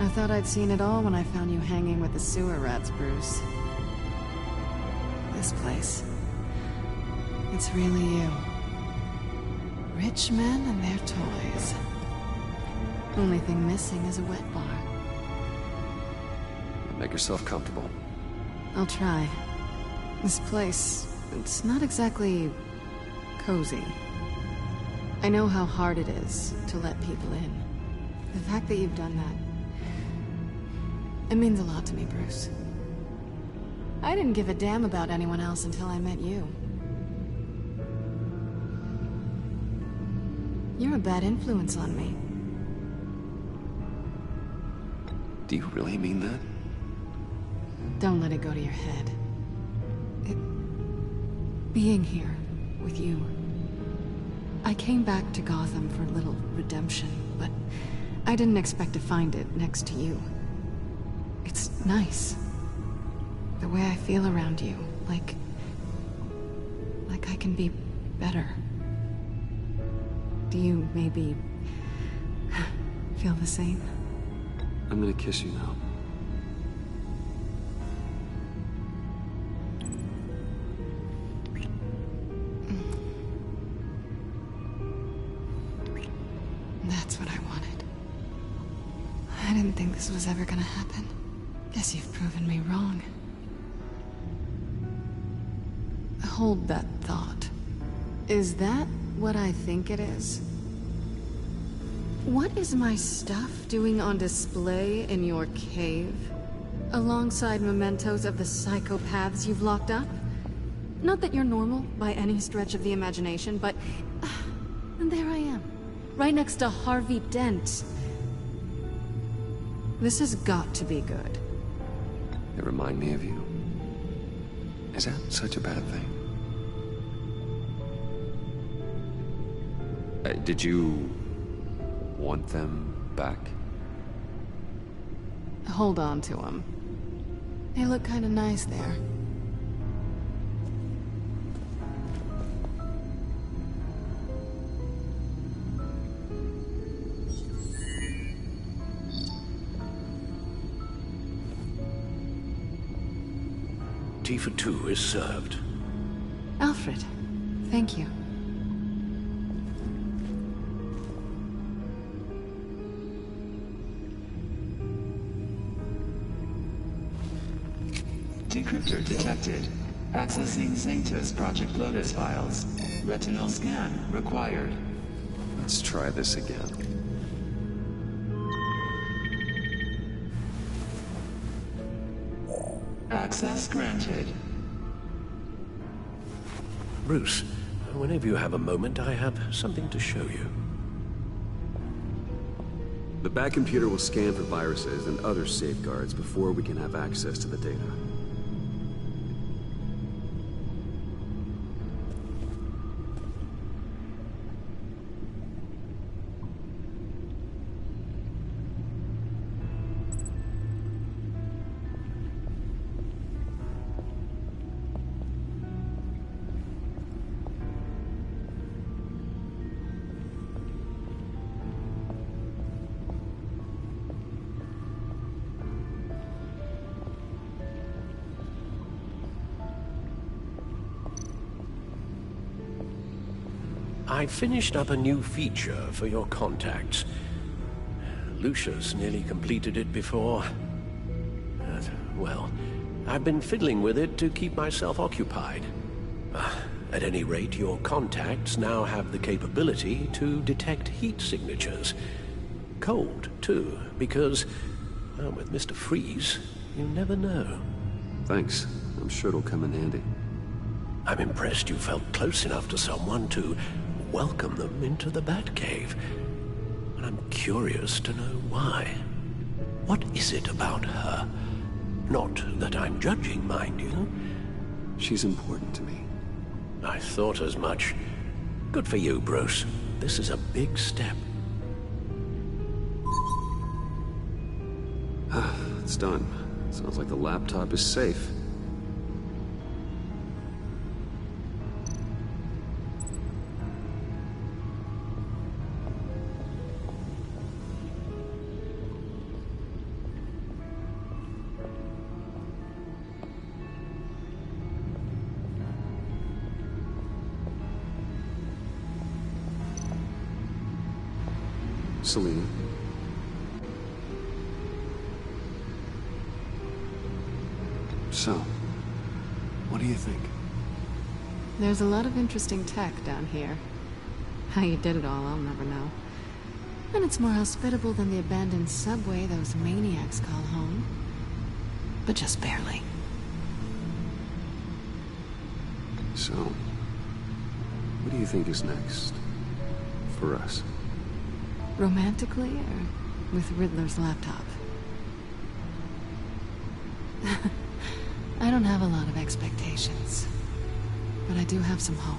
thought I'd seen it all when I found you hanging with the sewer rats, Bruce. This place. It's really you. Rich men and their toys. Only thing missing is a wet bar. Make yourself comfortable. I'll try. This place, it's not exactly cozy. I know how hard it is to let people in. The fact that you've done that, it means a lot to me, Bruce. I didn't give a damn about anyone else until I met you. You're a bad influence on me. Do you really mean that? Don't let it go to your head. Being here with you. I came back to Gotham for a little redemption, but I didn't expect to find it next to you. It's nice. The way I feel around you, like I can be better. Do you maybe feel the same? I'm gonna kiss you now. That's what I wanted. I didn't think this was ever gonna happen. Guess you've proven me wrong. Hold that thought. Is that what I think it is? What is my stuff doing on display in your cave? Alongside mementos of the psychopaths you've locked up? Not that you're normal by any stretch of the imagination, but... and there I am. Right next to Harvey Dent. This has got to be good. They remind me of you. Is that such a bad thing? Did you want them back? Hold on to them. They look kind of nice there. Tea for two is served. Alfred, thank you. Decryptor detected. Accessing Sanctus Project Lotus files. Retinal scan required. Let's try this again. Access granted. Bruce, whenever you have a moment, I have something to show you. The back computer will scan for viruses and other safeguards before we can have access to the data. I finished up a new feature for your contacts. Lucius nearly completed it before. Well, I've been fiddling with it to keep myself occupied. At any rate, your contacts now have the capability to detect heat signatures. Cold, too, because, well, with Mr. Freeze, you never know. Thanks. I'm sure it'll come in handy. I'm impressed you felt close enough to someone to welcome them into the Batcave. And I'm curious to know why. What is it about her? Not that I'm judging, mind you. She's important to me. I thought as much. Good for you, Bruce. This is a big step. It's done. Sounds like the laptop is safe. Selena. So, what do you think? There's a lot of interesting tech down here. How you did it all, I'll never know. And it's more hospitable than the abandoned subway those maniacs call home. But just barely. So, what do you think is next? For us? Romantically, or with Riddler's laptop? I don't have a lot of expectations. But I do have some hope.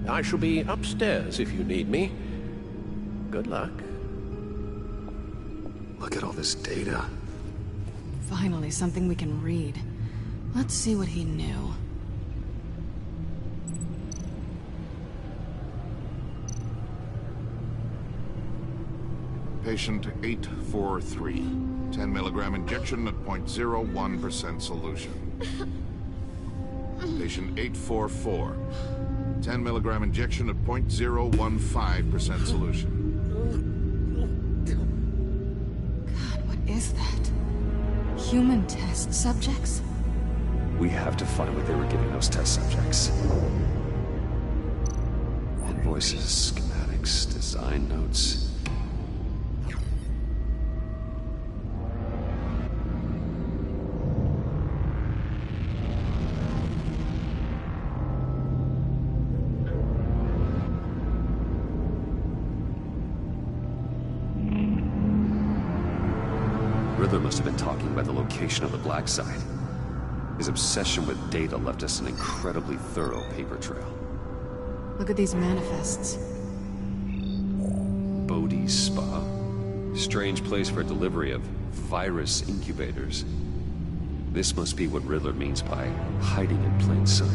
I shall be upstairs if you need me. Good luck. Look at all this data. Finally, something we can read. Let's see what he knew. Patient 843. 10 milligram injection at 0.01% solution. Patient 844. 10 milligram injection at 0.015% solution. God, what is that? Human test subjects? We have to find what they were giving those test subjects. Invoices, schematics, design notes. Riddler must have been talking about the location of the Black Site. His obsession with data left us an incredibly thorough paper trail. Look at these manifests. Bodhi's Spa. Strange place for delivery of virus incubators. This must be what Riddler means by hiding in plain sight.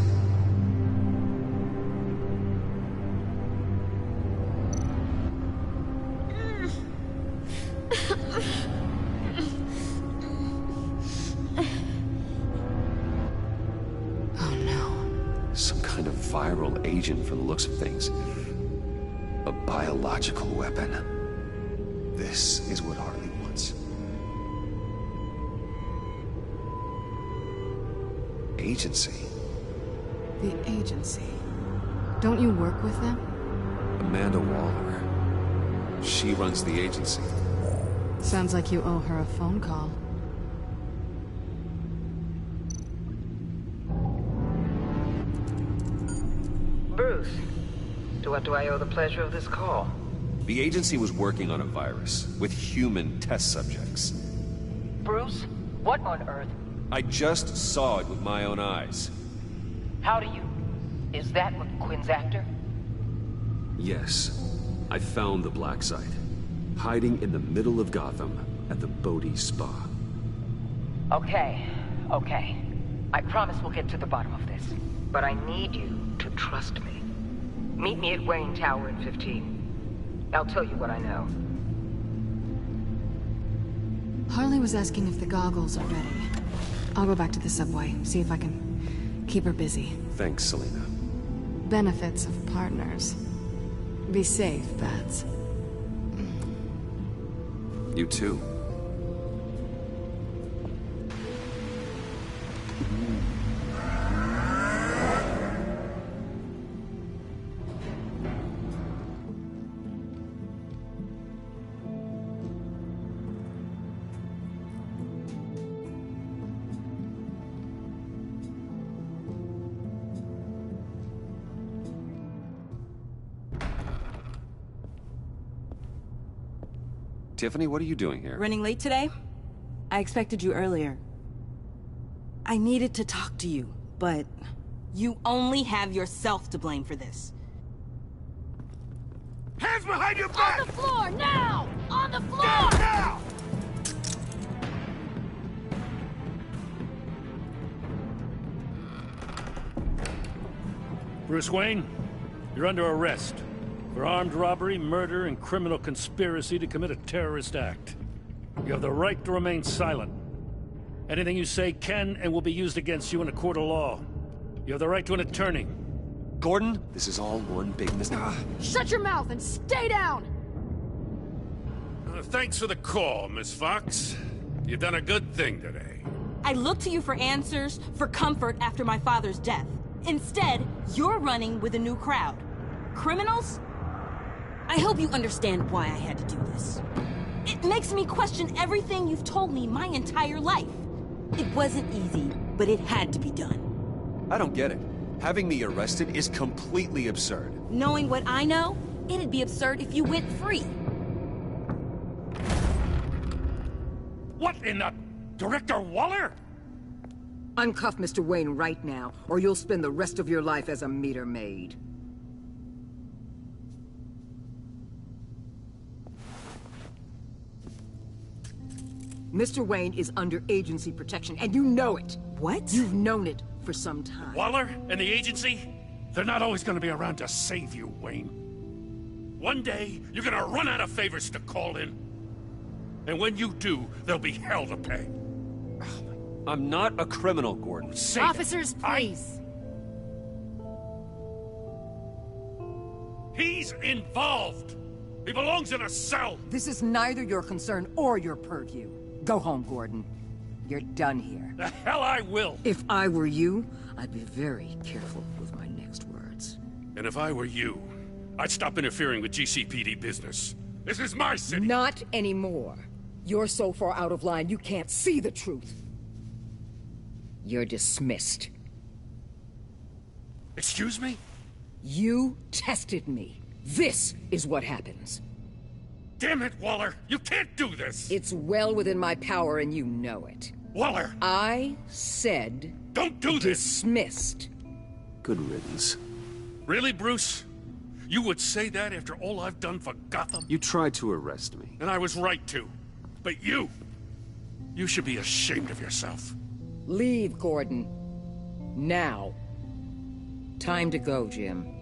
Viral agent from the looks of things. A biological weapon. This is what Harley wants. Agency. The agency. Don't you work with them? Amanda Waller. She runs the agency. Sounds like you owe her a phone call. Bruce, to what do I owe the pleasure of this call? The agency was working on a virus with human test subjects. Bruce, what on earth? I just saw it with my own eyes. How do you... Is that what Quinn's after? Yes. I found the Black Site. Hiding in the middle of Gotham at the Bodhi Spa. Okay. I promise we'll get to the bottom of this. But I need you to trust me. Meet me at Wayne Tower in 15. I'll tell you what I know. Harley was asking if the goggles are ready. I'll go back to the subway, see if I can keep her busy. Thanks, Selena. Benefits of partners. Be safe, Bats. You too. Tiffany, what are you doing here? Running late today? I expected you earlier. I needed to talk to you. but you only have yourself to blame for this. Hands behind your back! On the floor, now! On the floor! Down now! Bruce Wayne, you're under arrest for armed robbery, murder, and criminal conspiracy to commit a terrorist act. You have the right to remain silent. Anything you say can and will be used against you in a court of law. You have the right to an attorney. Gordon, this is all one big mistake. Shut your mouth and stay down! Thanks for the call, Miss Fox. You've done a good thing today. I look to you for answers, for comfort after my father's death. Instead, you're running with a new crowd. Criminals? I hope you understand why I had to do this. It makes me question everything you've told me my entire life. It wasn't easy, but it had to be done. I don't get it. Having me arrested is completely absurd. Knowing what I know, it'd be absurd if you went free. What in the... Director Waller? Uncuff Mr. Wayne right now, or you'll spend the rest of your life as a meter maid. Mr. Wayne is under agency protection, and you know it. What? You've known it for some time. Waller and the agency? They're not always gonna be around to save you, Wayne. One day, you're gonna run out of favors to call in. And when you do, there'll be hell to pay. I'm not a criminal, Gordon. Say Officers, that. please. He's involved. He belongs in a cell. This is neither your concern or your purview. Go home, Gordon. You're done here. The hell I will. If I were you, I'd be very careful with my next words. And if I were you, I'd stop interfering with GCPD business. This is my city. Not anymore. You're so far out of line, you can't see the truth. You're dismissed. Excuse me? You tested me. This is what happens. Damn it, Waller! You can't do this! It's well within my power and you know it. Waller! I said... Don't do this! Dismissed. Good riddance. Really, Bruce? You would say that after all I've done for Gotham? You tried to arrest me. And I was right to. But you should be ashamed of yourself. Leave, Gordon. Now. Time to go, Jim.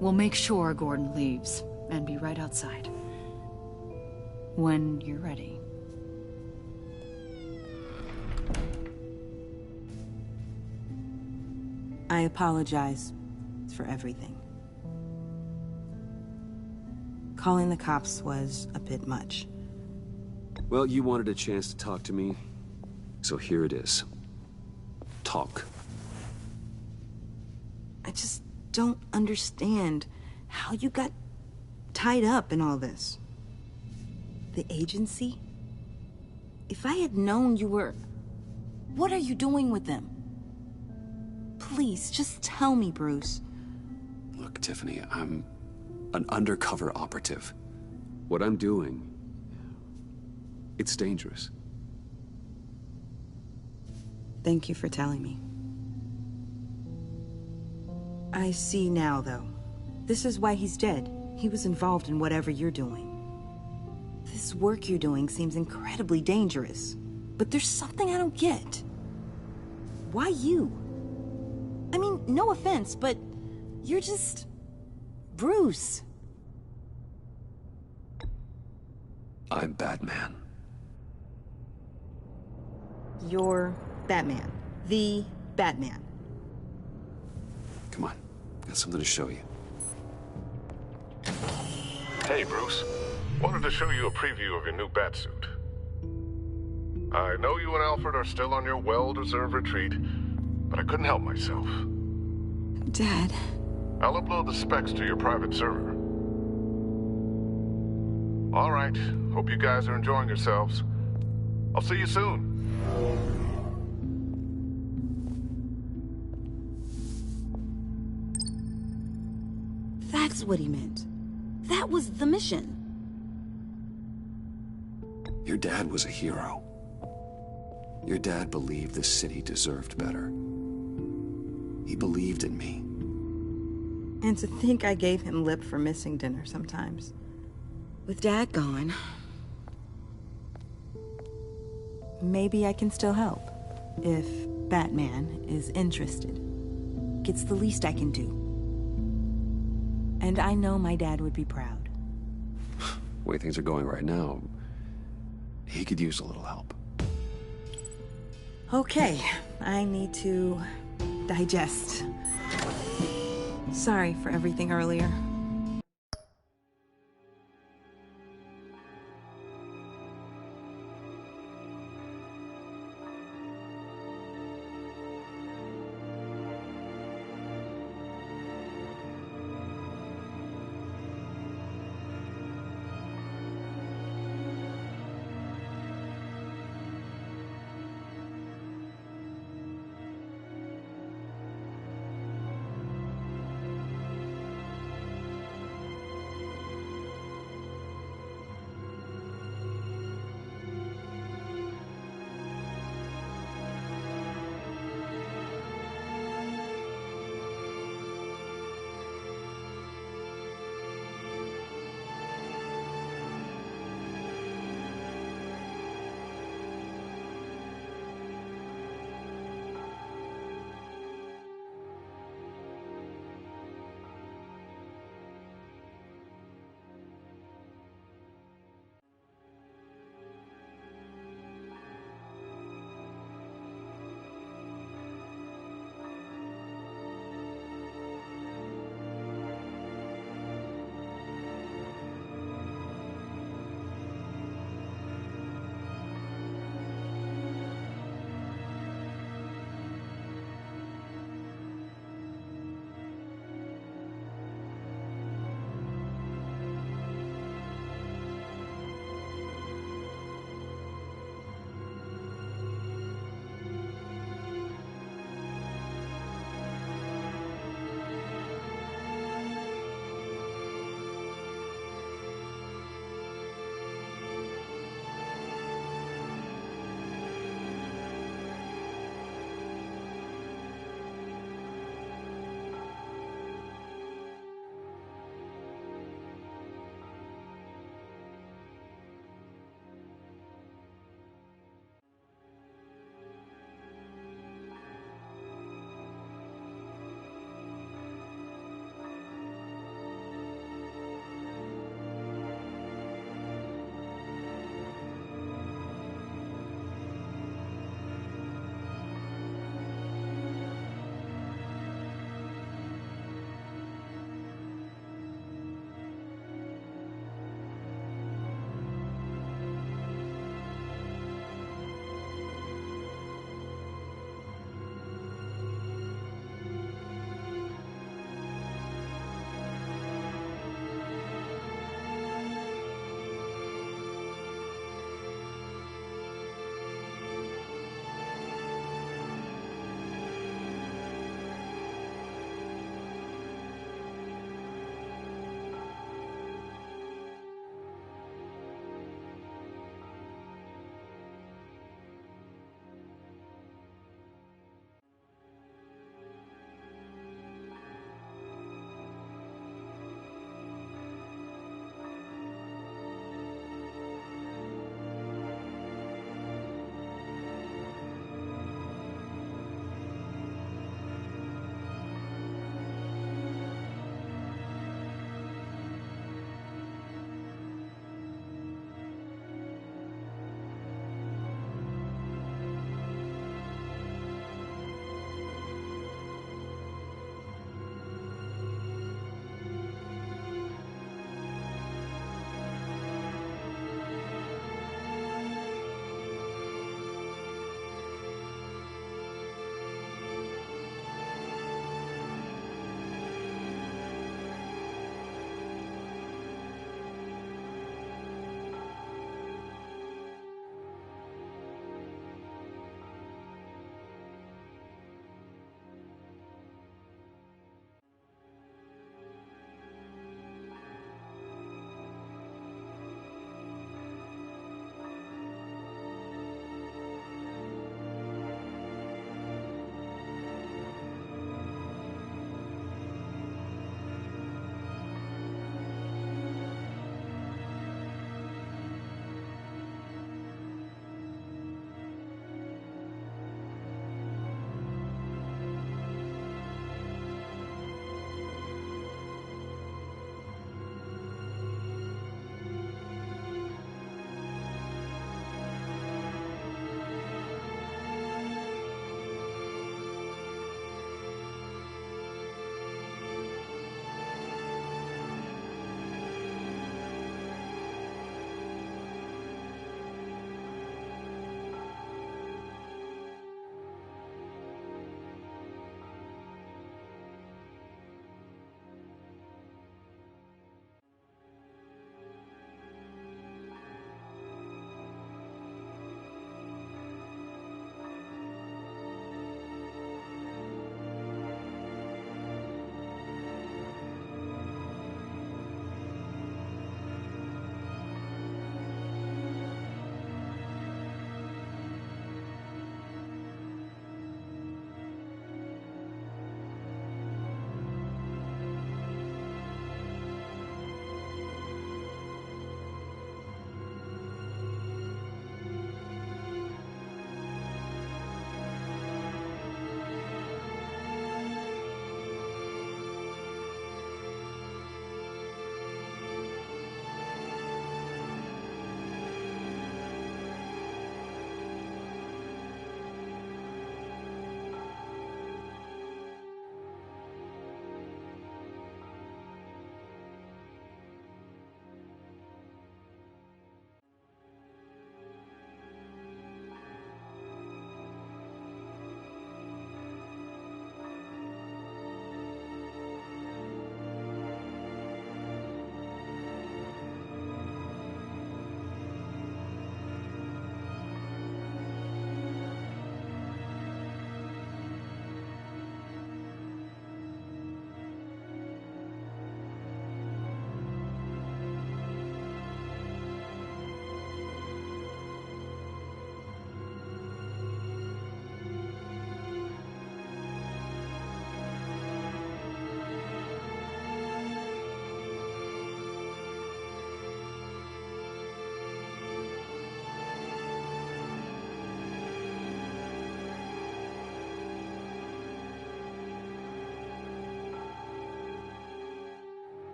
We'll make sure Gordon leaves, and be right outside. When you're ready. I apologize for everything. Calling the cops was a bit much. Well, you wanted a chance to talk to me, so here it is. Talk. I just don't understand how you got tied up in all this. The agency? If I had known you were... What are you doing with them? Please, just tell me, Bruce. Look, Tiffany, I'm an undercover operative. What I'm doing, it's dangerous. Thank you for telling me. I see now, though. This is why he's dead. He was involved in whatever you're doing. This work you're doing seems incredibly dangerous. But there's something I don't get. Why you? I mean, no offense, but you're just... Bruce. I'm Batman. You're Batman. The Batman. Come on, got something to show you. Hey, Bruce. Wanted to show you a preview of your new Batsuit. I know you and Alfred are still on your well-deserved retreat, but I couldn't help myself. Dad. I'll upload the specs to your private server. All right. Hope you guys are enjoying yourselves. I'll see you soon. is what he meant. That was the mission. Your dad was a hero. Your dad believed this city deserved better. He believed in me. And to think I gave him lip for missing dinner sometimes. With Dad gone, maybe I can still help. If Batman is interested. It's the least I can do. And I know my dad would be proud. The way things are going right now, he could use a little help. Okay, I need to digest. Sorry for everything earlier.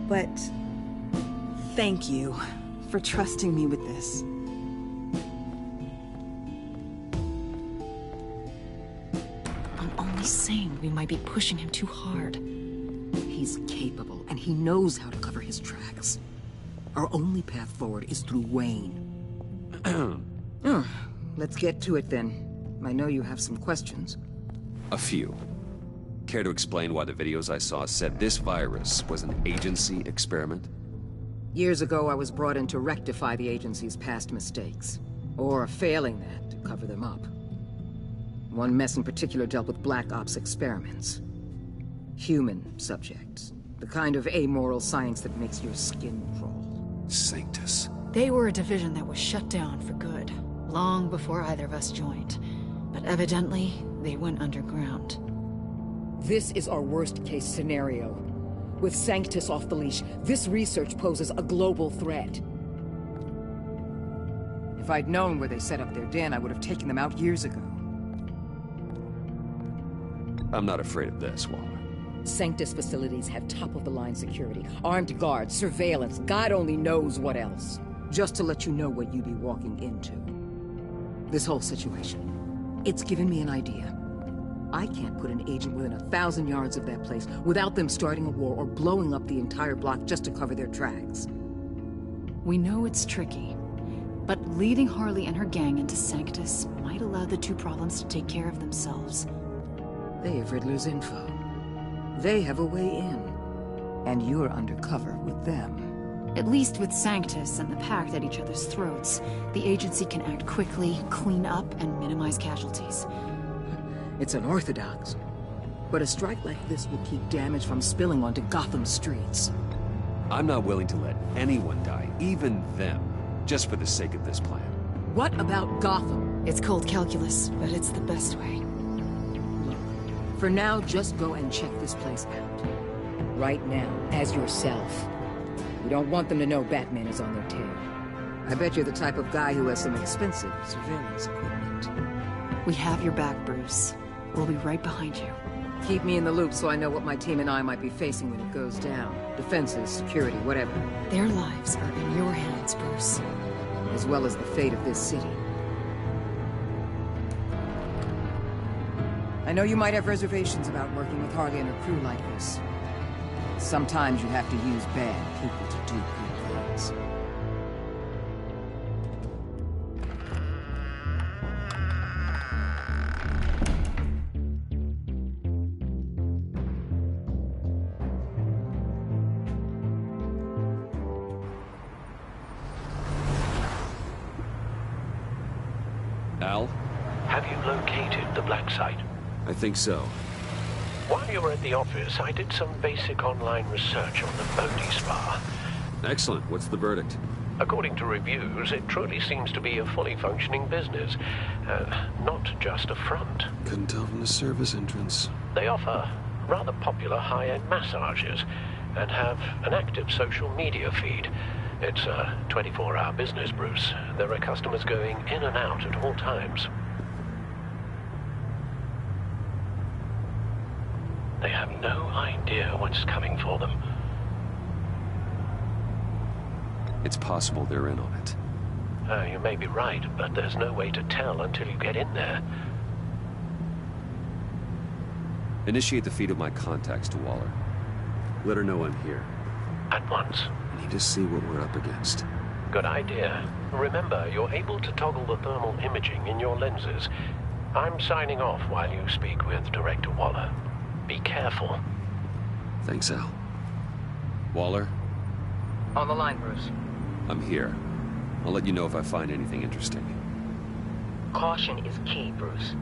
but thank you for trusting me with this. I'm only saying we might be pushing him too hard. He's capable, and he knows how to cover his tracks. Our only path forward is through Wayne. Let's get to it then. I know you have some questions. A few. Care to explain why the videos I saw said this virus was an agency experiment? Years ago, I was brought in to rectify the agency's past mistakes. Or failing that, to cover them up. One mess in particular dealt with Black Ops experiments. Human subjects. The kind of amoral science that makes your skin crawl. Sanctus. They were a division that was shut down for good, long before either of us joined. But evidently, they went underground. This is our worst-case scenario. With Sanctus off the leash, this research poses a global threat. If I'd known where they set up their den, I would have taken them out years ago. I'm not afraid of this, Waller. Sanctus facilities have top-of-the-line security, armed guards, surveillance, God only knows what else. Just to let you know what you'd be walking into. This whole situation, it's given me an idea. I can't put an agent within 1,000 yards of that place without them starting a war or blowing up the entire block just to cover their tracks. We know it's tricky, but leading Harley and her gang into Sanctus might allow the two problems to take care of themselves. They have Riddler's info. They have a way in. And you're undercover with them. At least with Sanctus and the Pact at each other's throats, the agency can act quickly, clean up, and minimize casualties. It's unorthodox. But a strike like this will keep damage from spilling onto Gotham streets. I'm not willing to let anyone die, even them, just for the sake of this plan. What about Gotham? It's cold calculus, but it's the best way. For now, just go and check this place out. Right now, as yourself. You don't want them to know Batman is on their tail. I bet you're the type of guy who has some expensive surveillance equipment. We have your back, Bruce. We'll be right behind you. Keep me in the loop so I know what my team and I might be facing when it goes down. Defenses, security, whatever. Their lives are in your hands, Bruce. As well as the fate of this city. I know you might have reservations about working with Harley and her crew like this. Sometimes you have to use bad people to do good things. Al? Have you located the black site? I think so. While you were at the office, I did some basic online research on the Bodhi Spa. Excellent. What's the verdict? According to reviews, it truly seems to be a fully functioning business. Not just a front. Couldn't tell from the service entrance. They offer rather popular high-end massages and have an active social media feed. It's a 24-hour business, Bruce. There are customers going in and out at all times. They have no idea what's coming for them. It's possible they're in on it. You may be right, but there's no way to tell until you get in there. Initiate the feed of my contacts to Waller. Let her know I'm here. At once. I need to see what we're up against. Good idea. Remember, you're able to toggle the thermal imaging in your lenses. I'm signing off while you speak with Director Waller. Be careful. Thanks, Al. Waller? On the line, Bruce. I'm here. I'll let you know if I find anything interesting. Caution is key, Bruce.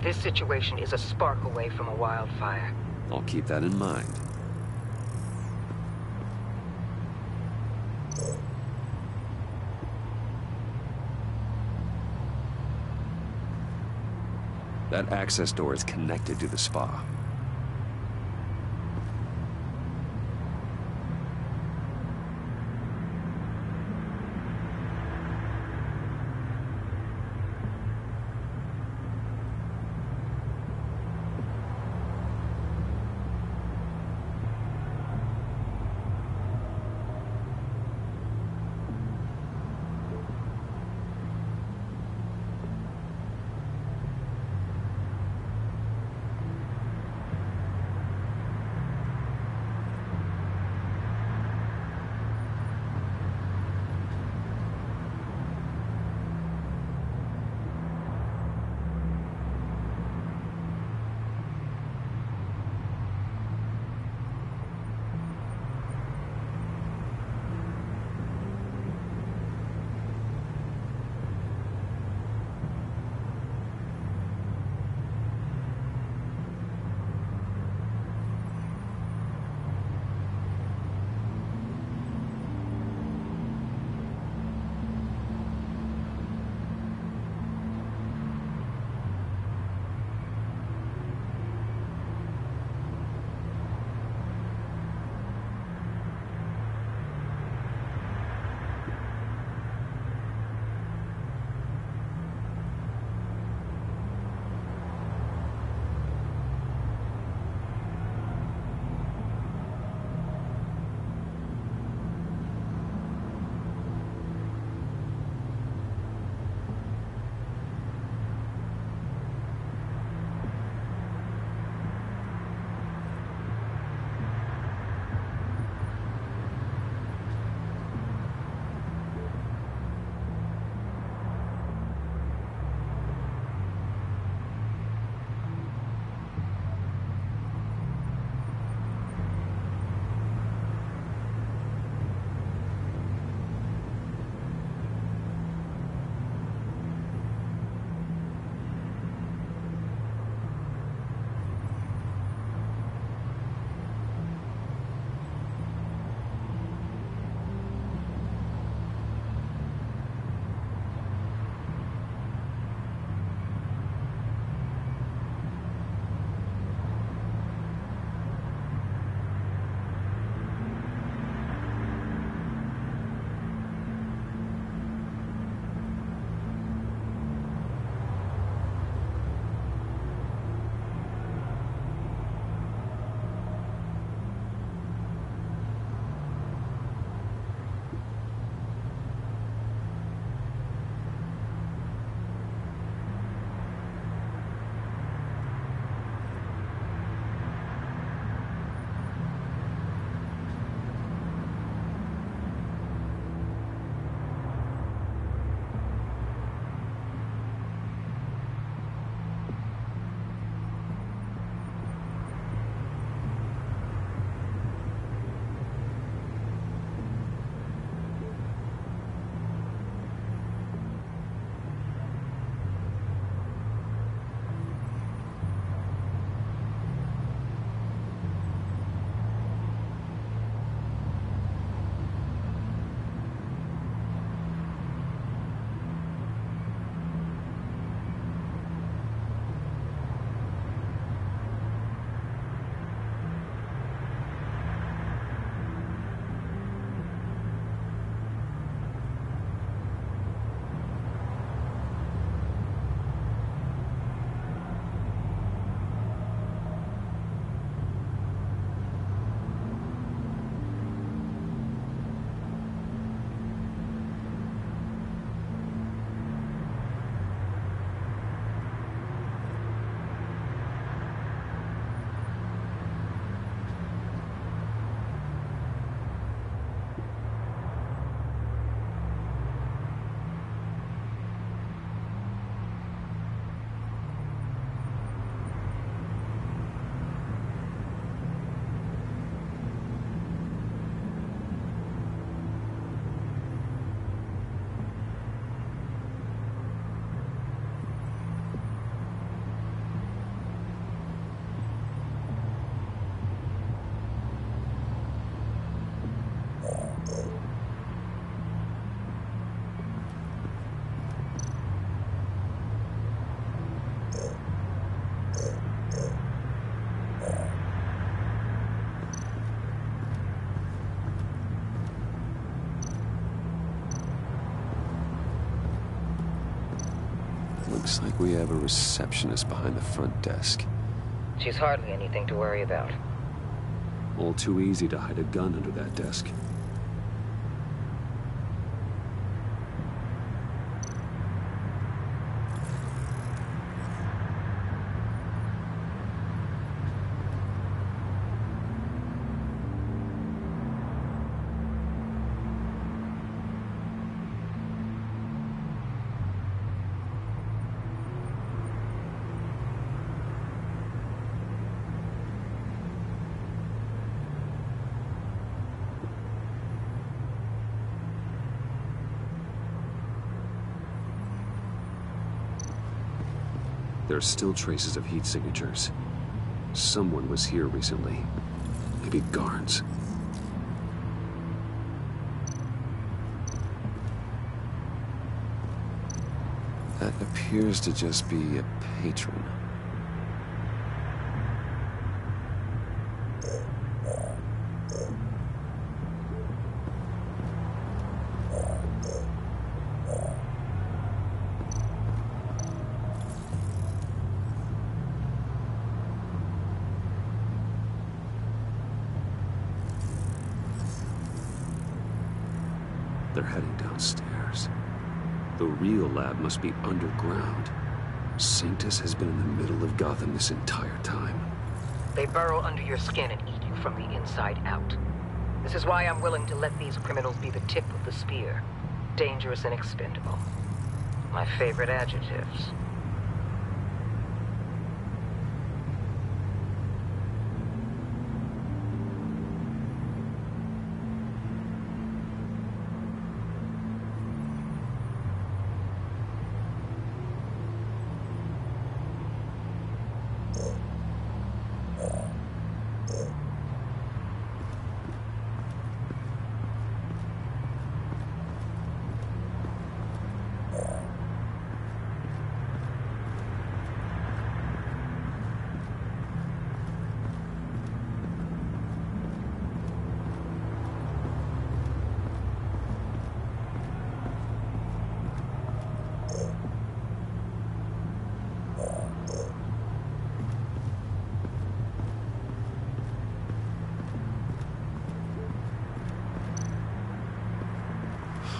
This situation is a spark away from a wildfire. I'll keep that in mind. That access door is connected to the spa. Looks like we have a receptionist behind the front desk. She's hardly anything to worry about. All too easy to hide a gun under that desk. There are still traces of heat signatures. Someone was here recently. Maybe guards. That appears to just be a patron. They're heading downstairs. The real lab must be underground. Sanctus has been in the middle of Gotham this entire time. They burrow under your skin and eat you from the inside out. This is why I'm willing to let these criminals be the tip of the spear. Dangerous and expendable. My favorite adjectives.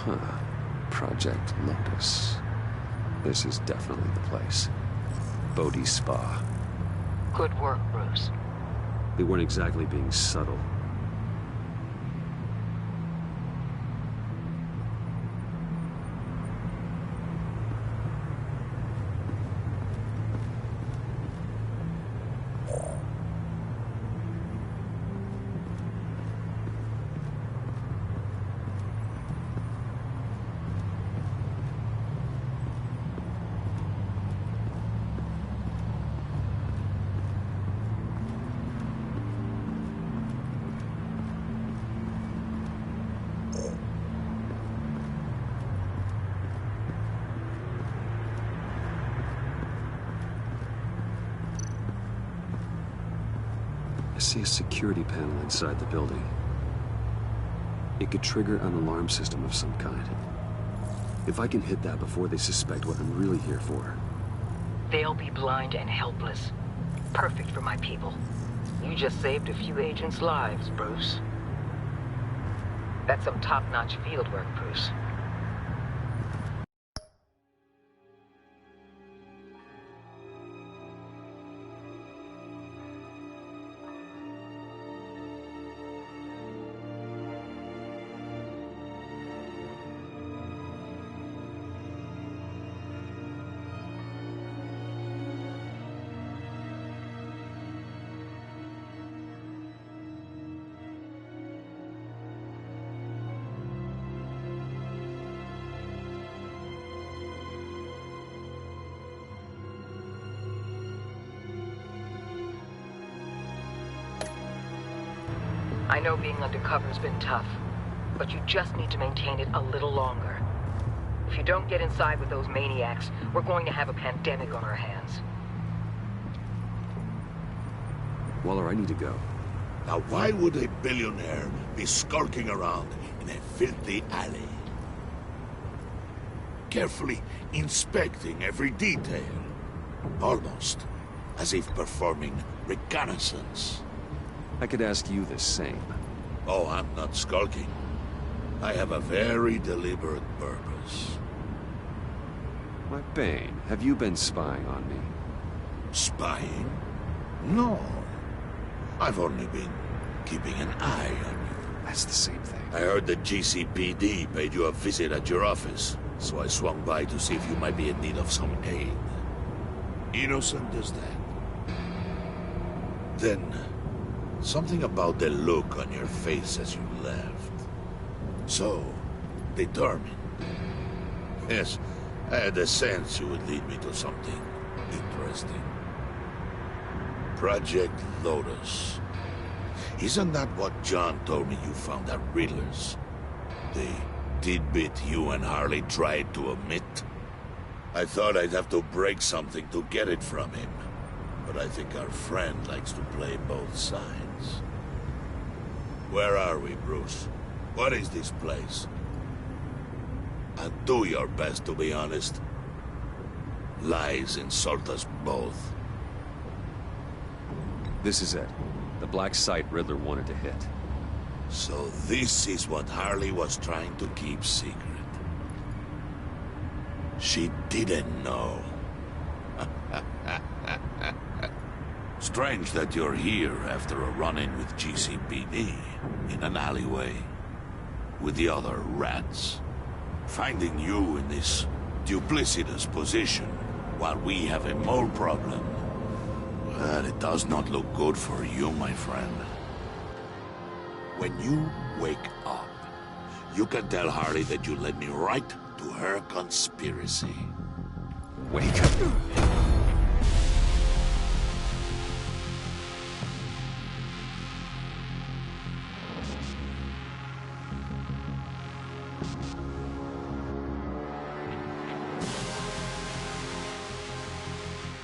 Huh. Project Lotus. This is definitely the place. Bodhi Spa. Good work, Bruce. They weren't exactly being subtle. I see a security panel inside the building. It could trigger an alarm system of some kind. If I can hit that before they suspect what I'm really here for. They'll be blind and helpless. Perfect for my people. You just saved a few agents' lives, Bruce. That's some top-notch field work, Bruce. I know being undercover's been tough, but you just need to maintain it a little longer. If you don't get inside with those maniacs, we're going to have a pandemic on our hands. Waller, I need to go. Now why would a billionaire be skulking around in a filthy alley? carefully inspecting every detail. Almost as if performing reconnaissance. I could ask you the same. Oh, I'm not skulking. I have a very deliberate purpose. My Bane, have you been spying on me? Spying? No. I've only been keeping an eye on you. That's the same thing. I heard the GCPD paid you a visit at your office, so I swung by to see if you might be in need of some aid. Innocent as that. Then, something about the look on your face as you left. So, determined. Yes, I had a sense you would lead me to something interesting. Project Lotus. Isn't that what John told me you found at Riddler's? The tidbit you and Harley tried to omit? I thought I'd have to break something to get it from him. But I think our friend likes to play both sides. Where are we, Bruce? What is this place? And do your best to be honest. Lies insult us both. This is it. The black site Riddler wanted to hit. So this is what Harley was trying to keep secret. She didn't know. Strange that you're here after a run-in with GCPD in an alleyway with the other rats. Finding you in this duplicitous position while we have a mole problem. Well, it does not look good for you, my friend. When you wake up, you can tell Harley that you led me right to her conspiracy. Wake up.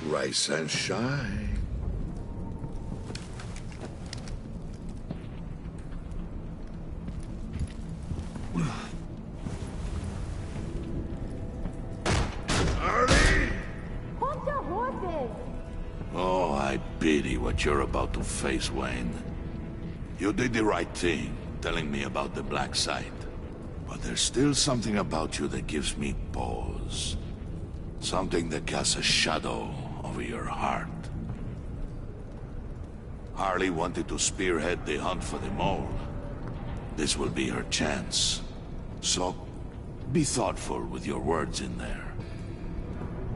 Rise and shine. Oh, I pity what you're about to face, Wayne. You did the right thing, telling me about the black site. But there's still something about you that gives me pause. Something that casts a shadow over your heart. Harley wanted to spearhead the hunt for the mole. This will be her chance. So, be thoughtful with your words in there.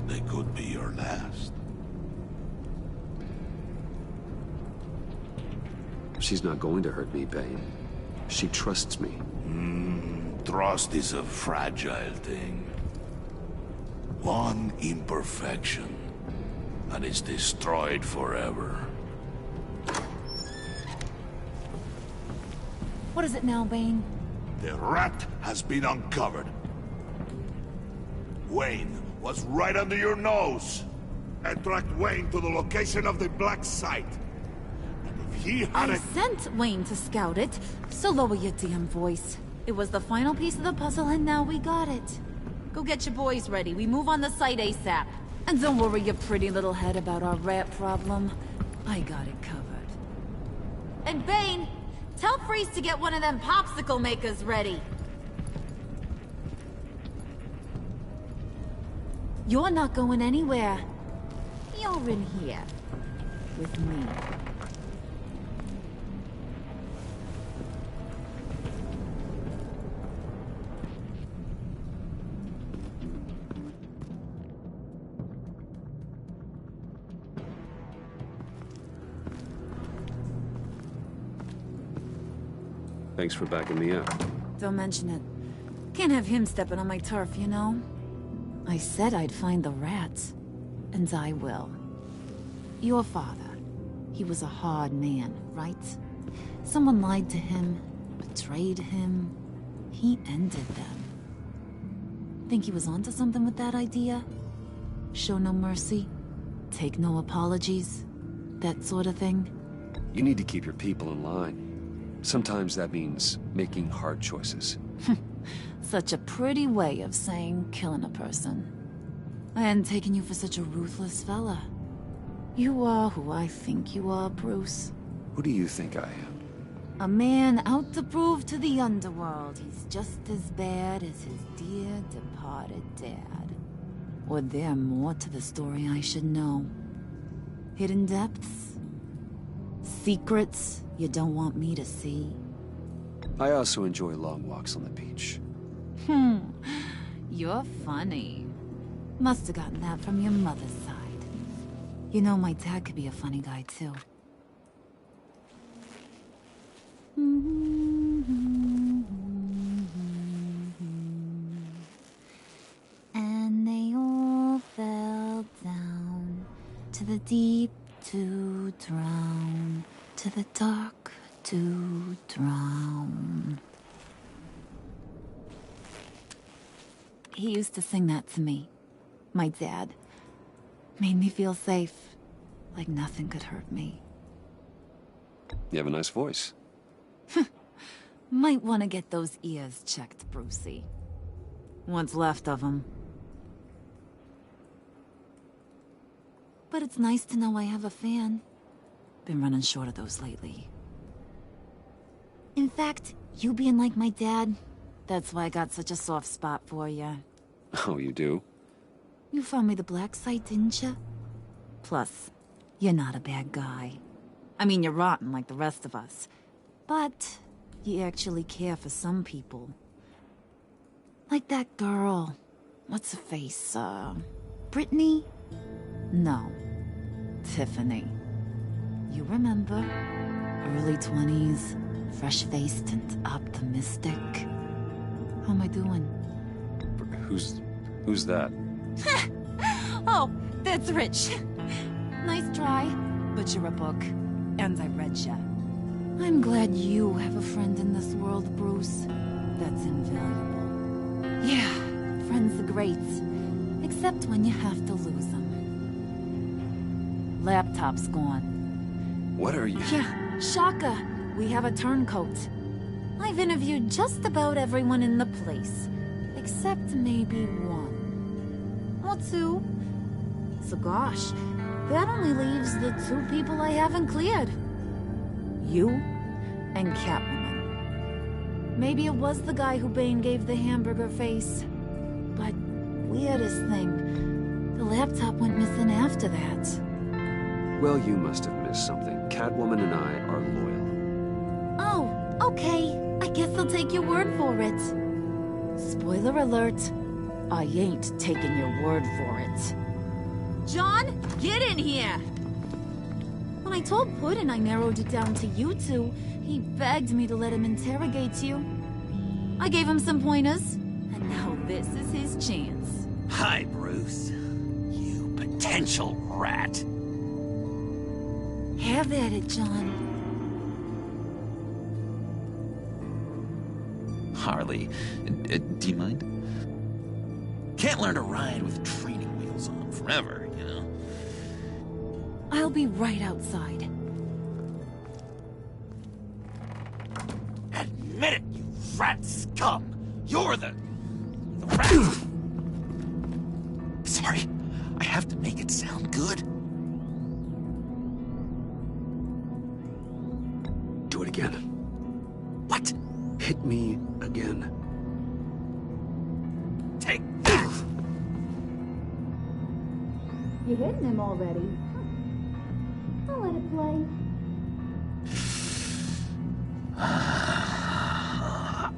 They could be your last. She's not going to hurt me, Bane. She trusts me. Trust is a fragile thing. One imperfection, and it's destroyed forever. What is it now, Bane? The rat has been uncovered. Wayne was right under your nose. And tracked Wayne to the location of the black site. And if he had I sent Wayne to scout it, so lower your damn voice. It was the final piece of the puzzle and now we got it. Go get your boys ready. We move on the site ASAP. And don't worry your pretty little head about our rat problem. I got it covered. And Bane, tell Freeze to get one of them popsicle makers ready. You're not going anywhere. You're in here. With me. Thanks for backing me up. Don't mention it. Can't have him stepping on my turf, you know? I said I'd find the rats. And I will. Your father. He was a hard man, right? Someone lied to him, betrayed him. He ended them. Think he was onto something with that idea? Show no mercy? Take no apologies? That sort of thing? You need to keep your people in line. Sometimes that means making hard choices. Such a pretty way of saying killing a person. I hadn't taken you for such a ruthless fella. You are who I think you are, Bruce. Who do you think I am? A man out to prove to the underworld he's just as bad as his dear departed dad. Or there more to the story I should know. Hidden depths? Secrets you don't want me to see? I also enjoy long walks on the beach. You're funny. Must have gotten that from your mother's side. You know, my dad could be a funny guy, too. And they all fell down to the deep to drown, to the dark to drown. He used to sing that to me. My dad. Made me feel safe. Like nothing could hurt me. You have a nice voice. Might want to get those ears checked, Brucey. What's left of them. But it's nice to know I have a fan. Been running short of those lately. In fact, you being like my dad, that's why I got such a soft spot for you. Oh, you do? You found me the black site, didn't you? Plus, you're not a bad guy. I mean, you're rotten like the rest of us. But you actually care for some people. Like that girl. What's her face? Brittany? No. Tiffany. You remember? Early 20s, fresh-faced and optimistic. How am I doing? Who's that? Oh, that's Rich. Nice try, but you're a book, and I read ya. I'm glad you have a friend in this world, Bruce. That's invaluable. Yeah, friends are great, except when you have to lose them. Laptop's gone. What are you? Yeah, Shaka. We have a turncoat. I've interviewed just about everyone in the place, except maybe one. Or two. So gosh, that only leaves the two people I haven't cleared. You and Catwoman. Maybe it was the guy who Bane gave the hamburger face. But weirdest thing, the laptop went missing after that. Well, you must have missed something. Catwoman and I are loyal. Oh, okay. I guess I'll take your word for it. Spoiler alert. I ain't taking your word for it. John, get in here! When I told Puddin' I narrowed it down to you two, he begged me to let him interrogate you. I gave him some pointers, and now this is his chance. Hi, Bruce. You potential rat. Have at it, John. Harley, do you mind? Can't learn to ride with training wheels on forever, you know? I'll be right outside. Admit it, you rat scum! You're the rat! Sorry, I have to make it sound good. Do it again. What? Hit me again. Take that! You're hitting him already. I'll let it play. I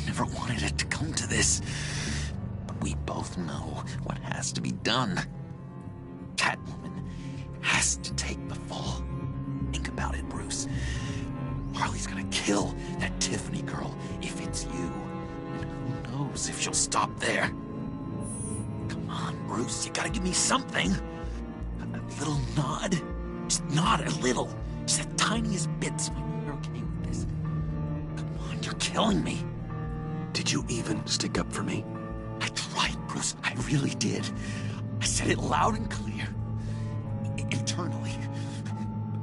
never wanted it to come to this. But we both know what has to be done. Catwoman has to take the fall. Think about it, Bruce. Harley's gonna kill that Tiffany girl if it's you. And who knows if she'll stop there. Come on, Bruce, you gotta give me something. A little nod. Just nod a little. Just the tiniest bit so I know you're okay with this. Come on, you're killing me. Did you even stick up for me? I tried, Bruce. I really did. I said it loud and clear. Internally.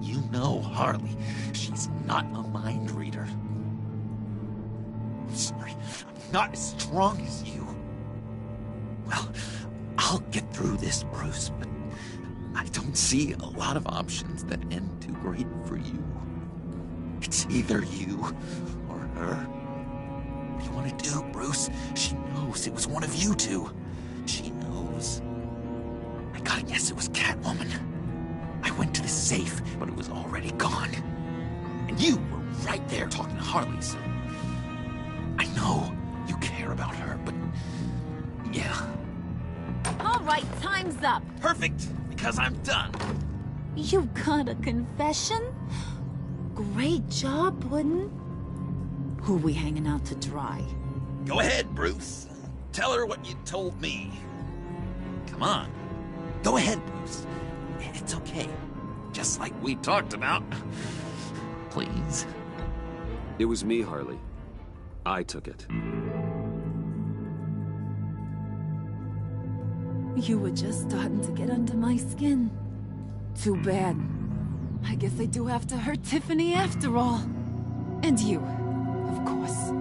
You know Harley. She's not a mind reader. I'm sorry. not as strong as you. Well, I'll get through this, Bruce, but I don't see a lot of options that end too great for you. It's either you or her. What do you want to do, Bruce? She knows it was one of you two. She knows. I gotta guess it was Catwoman. I went to the safe, but it was already gone. And you were right there talking to Harley, so... I know you care about her, but... yeah. All right, time's up. Perfect, because I'm done. You got a confession? Great job, Puddin'. Who we hanging out to dry? Go ahead, Bruce. Tell her what you told me. Come on. Go ahead, Bruce. It's okay. Just like we talked about. Please. It was me, Harley. I took it. You were just starting to get under my skin. Too bad. I guess I do have to hurt Tiffany after all. And you, of course.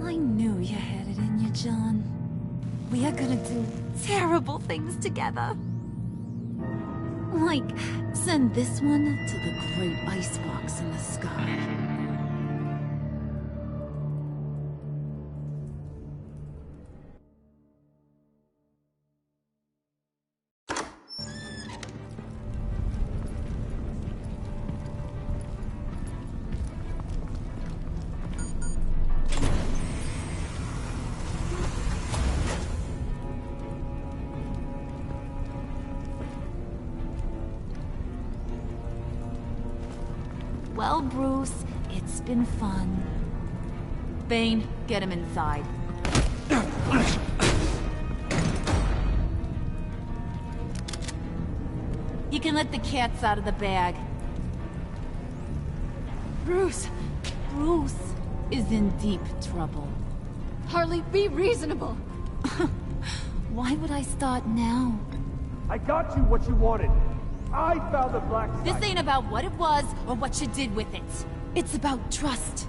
I knew you had it in you, John. We are gonna do terrible things together. Like, send this one to the great icebox in the sky. Well, Bruce, it's been fun. Bane, get him inside. You can let the cats out of the bag. Bruce is in deep trouble. Harley, be reasonable. Why would I start now? I got you what you wanted. I found the black site. This ain't about what it was or what you did with it. It's about trust.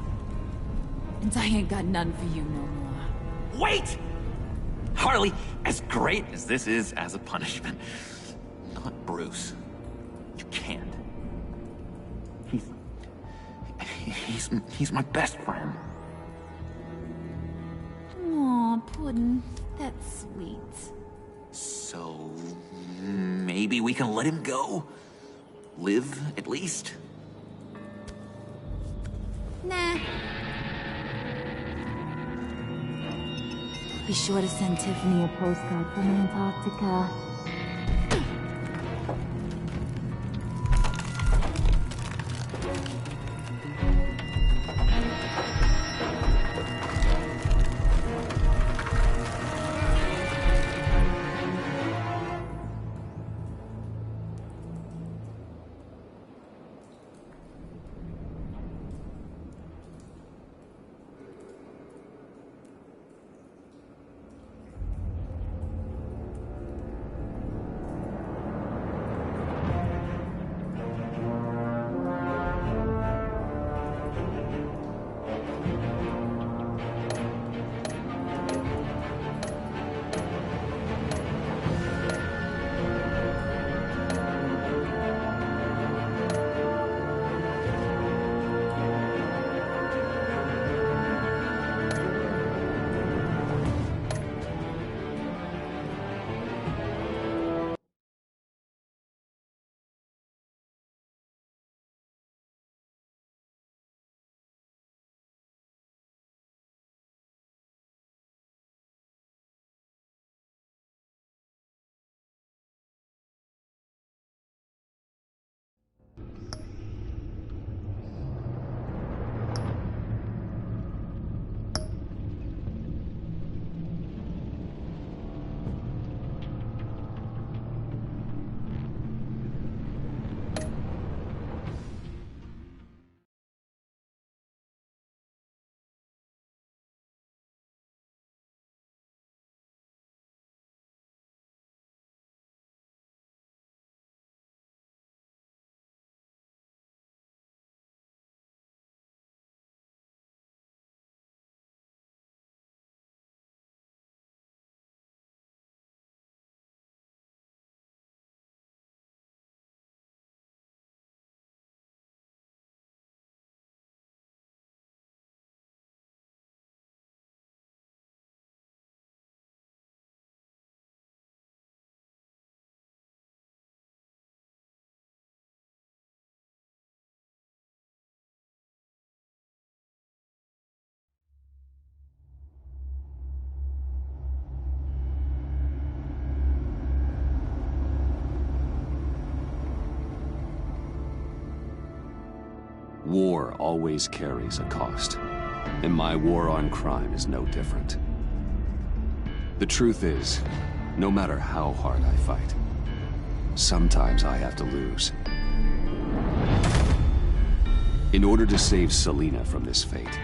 And I ain't got none for you no more. Wait! Harley, as great as this is as a punishment, not Bruce. You can't. He's my best friend. Aw, Puddin', that's sweet. So... maybe we can let him go? Live, at least? Nah. Be sure to send Tiffany a postcard from Antarctica. War always carries a cost, and my war on crime is no different. The truth is, no matter how hard I fight, sometimes I have to lose. In order to save Selina from this fate,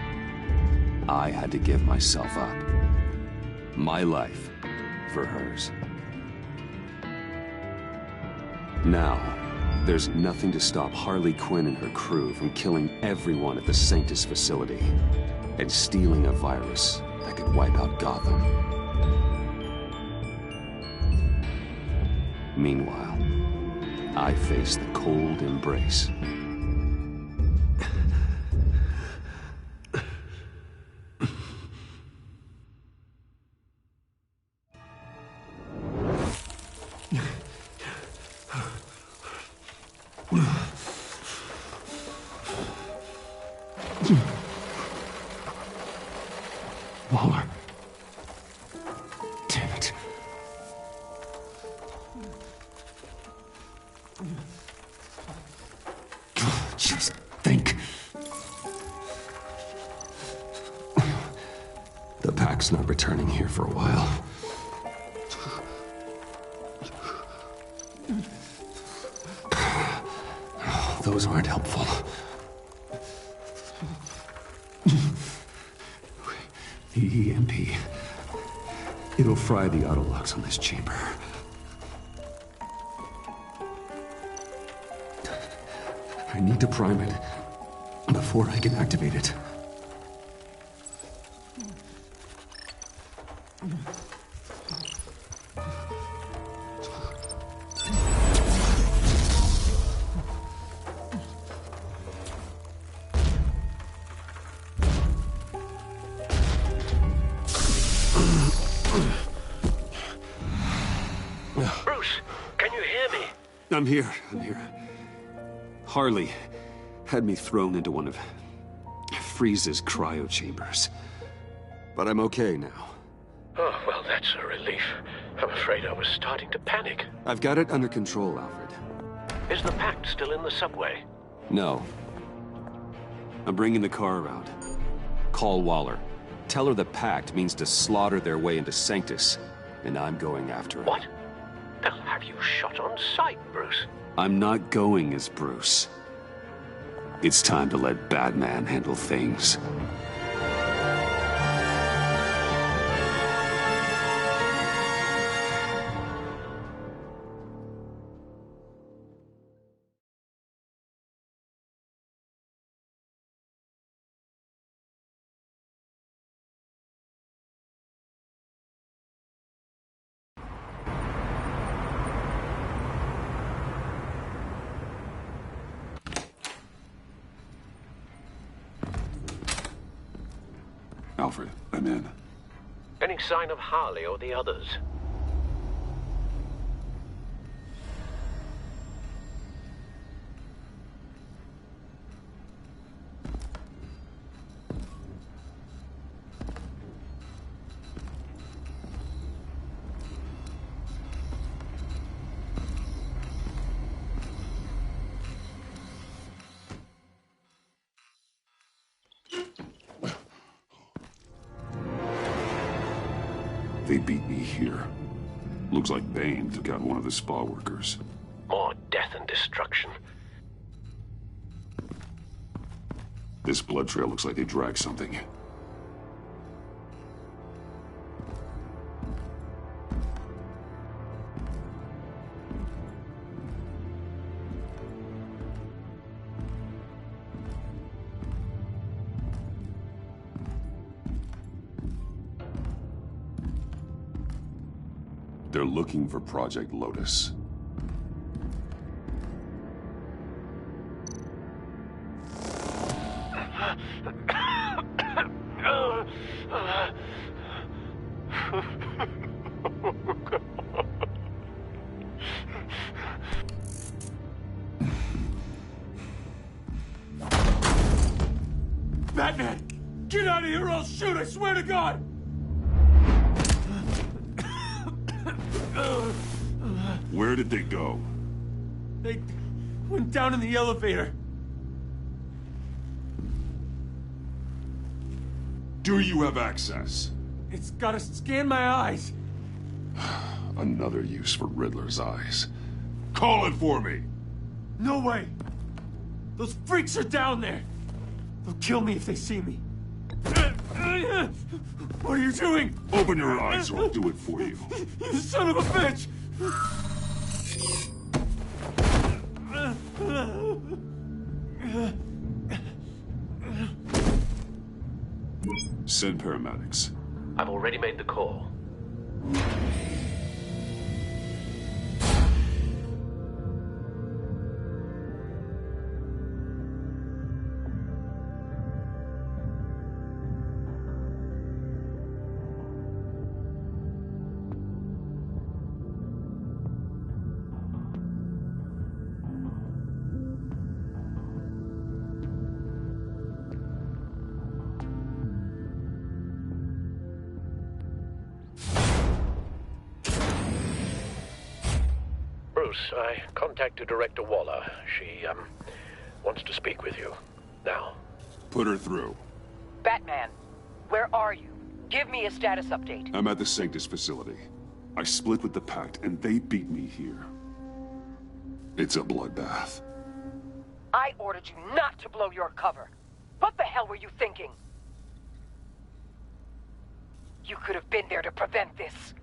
I had to give myself up. My life for hers. Now, there's nothing to stop Harley Quinn and her crew from killing everyone at the Sanctus facility and stealing a virus that could wipe out Gotham. Meanwhile, I face the cold embrace. Waller. Damn it. Just think. The pack's not returning here for a while. Those aren't helpful. The EMP. It'll fry the autolocks on this chamber. I need to prime it before I can activate it. Bruce, can you hear me? I'm here. Harley had me thrown into one of Freeze's cryo chambers. But I'm okay now. Oh, well, that's a relief. I'm afraid I was starting to panic. I've got it under control, Alfred. Is the Pact still in the subway? No. I'm bringing the car around. Call Waller. Tell her the Pact means to slaughter their way into Sanctus, and I'm going after it. What? They'll have you shot on sight, Bruce. I'm not going as Bruce. It's time to let Batman handle things. Alfred, I'm in. Any sign of Harley or the others? They beat me here. Looks like Bane took out one of the spa workers. More death and destruction. This blood trail looks like they dragged something. They're looking for Project Lotus. Batman! Get out of here or I'll shoot, I swear to God! Where did they go? They went down in the elevator. Do you have access? It's gotta scan my eyes. Another use for Riddler's eyes. Call it for me! No way! Those freaks are down there! They'll kill me if they see me. What are you doing? Open your eyes or I'll do it for you. You son of a bitch! Send paramedics. I've already made the call. I contacted Director Waller. She, wants to speak with you. Now. Put her through. Batman, where are you? Give me a status update. I'm at the Sanctus facility. I split with the Pact, and they beat me here. It's a bloodbath. I ordered you not to blow your cover. What the hell were you thinking? You could have been there to prevent this.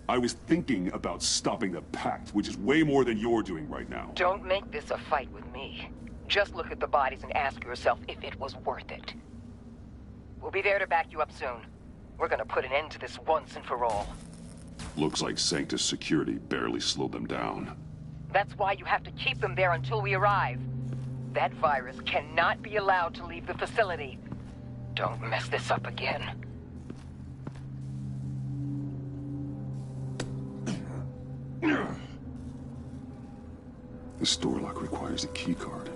I was thinking about stopping the Pact, which is way more than you're doing right now. Don't make this a fight with me. Just look at the bodies and ask yourself if it was worth it. We'll be there to back you up soon. We're gonna put an end to this once and for all. Looks like Sanctus security barely slowed them down. That's why you have to keep them there until we arrive. That virus cannot be allowed to leave the facility. Don't mess this up again. This door lock requires a key card.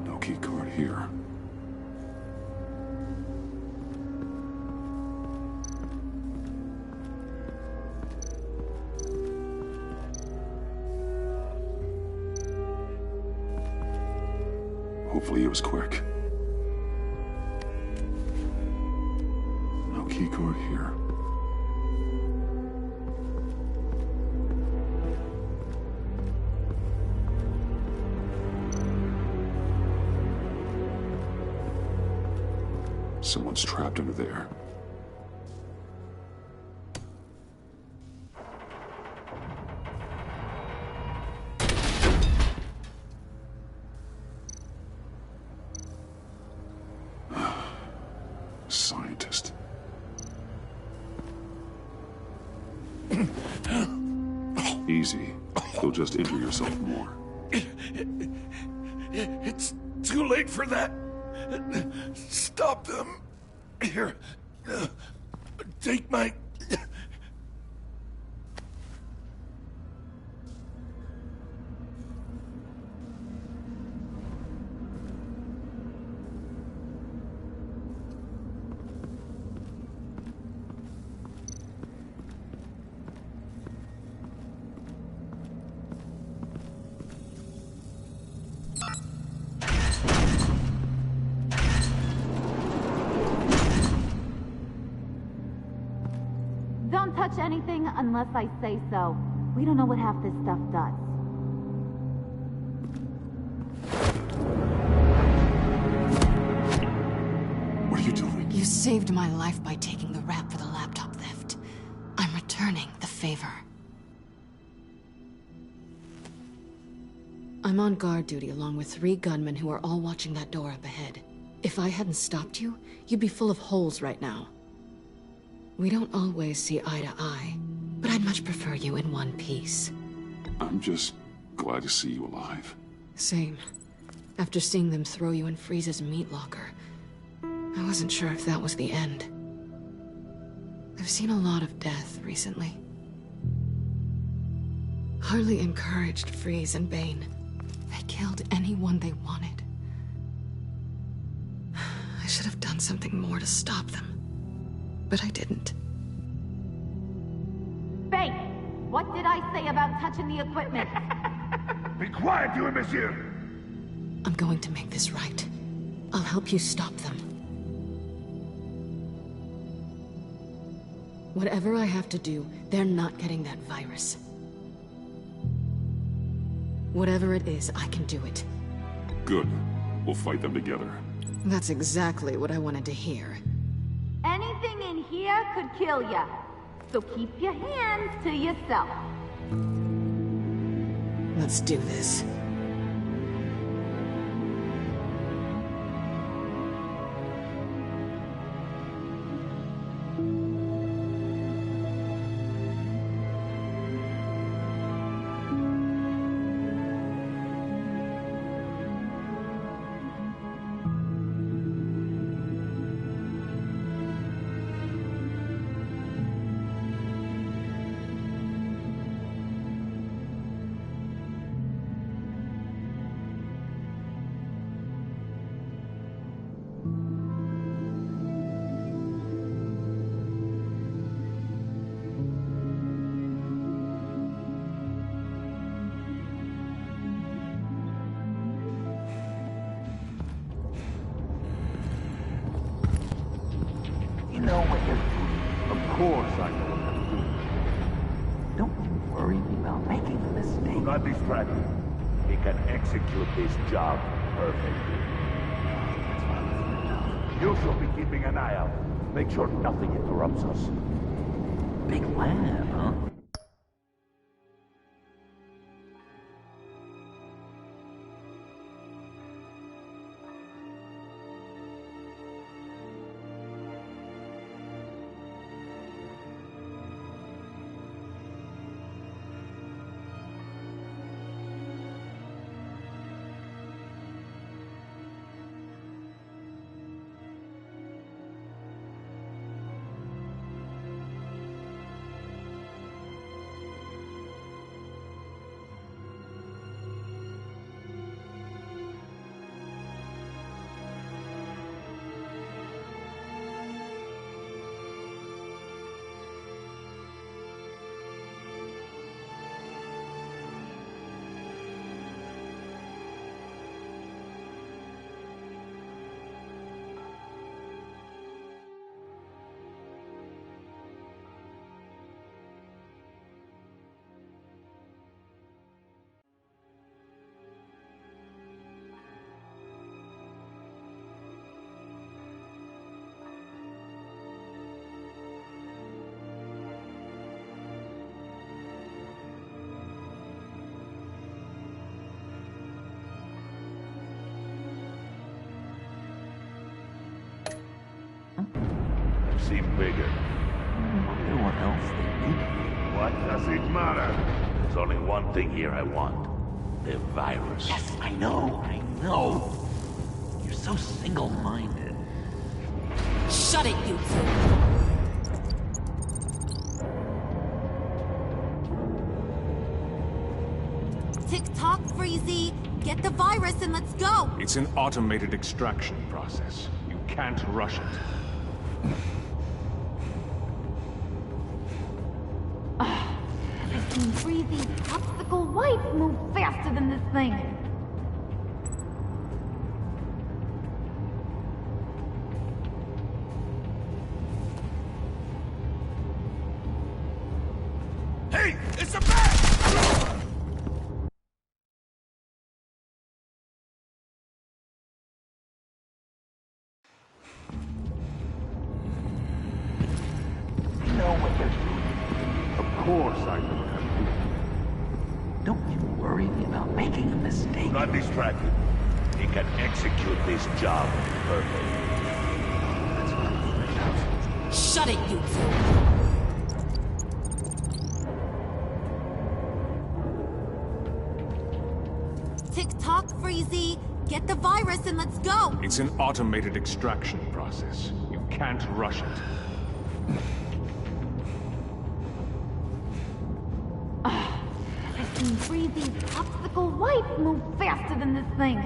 No key card here. Hopefully it was quick. No key card here. Someone's trapped under there. Scientist. Easy. You'll just injure yourself more. It's too late for that. Stop them. Here. Take my... Don't touch anything unless I say so. We don't know what half this stuff does. What are you doing? You saved my life by taking the rap for the laptop theft. I'm returning the favor. I'm on guard duty along with 3 gunmen who are all watching that door up ahead. If I hadn't stopped you, you'd be full of holes right now. We don't always see eye to eye, but I'd much prefer you in one piece. I'm just glad to see you alive. Same. After seeing them throw you in Freeze's meat locker, I wasn't sure if that was the end. I've seen a lot of death recently. Harley encouraged Freeze and Bane. They killed anyone they wanted. I should have done something more to stop them. But I didn't. Fake! What did I say about touching the equipment? Be quiet, you imbecile! I'm going to make this right. I'll help you stop them. Whatever I have to do, they're not getting that virus. Whatever it is, I can do it. Good. We'll fight them together. That's exactly what I wanted to hear. Anything in here could kill ya. So keep your hands to yourself. Let's do this. Of course I know what I'm doing. Don't you worry about making a mistake. Do not distract. He can execute this job perfectly. You shall be keeping an eye out. Make sure nothing interrupts us. Big lab, huh? Seem bigger. Everyone else thinking. What does it matter? There's only one thing here I want. The virus. Yes, I know. You're so single-minded. Shut it, you two! Tick-tock, Freezy! Get the virus and let's go! It's an automated extraction process. You can't rush it. I've seen Freezy's popsicle wife move faster than this thing. Hey, it's a bat! You know what you're doing. Of course I know what I'm doing. Don't you worry about making a mistake. Do not distract. He can execute this job perfectly. Shut it, you two! Tick-tock, Freezy! Get the virus and let's go! It's an automated extraction process. You can't rush it. I've seen Freezy's popsicle wife move faster than this thing.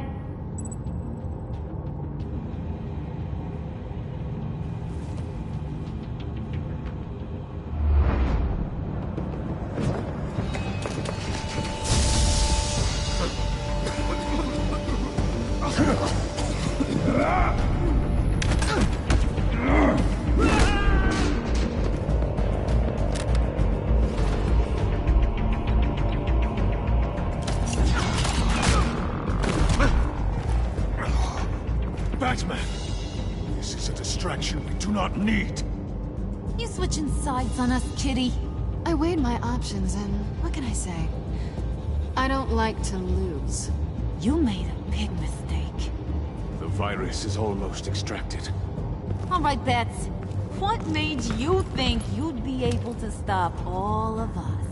need. You switching sides on us, kitty? I weighed my options and what can I say? I don't like to lose. You made a big mistake. The virus is almost extracted. All right, Bets. What made you think you'd be able to stop all of us?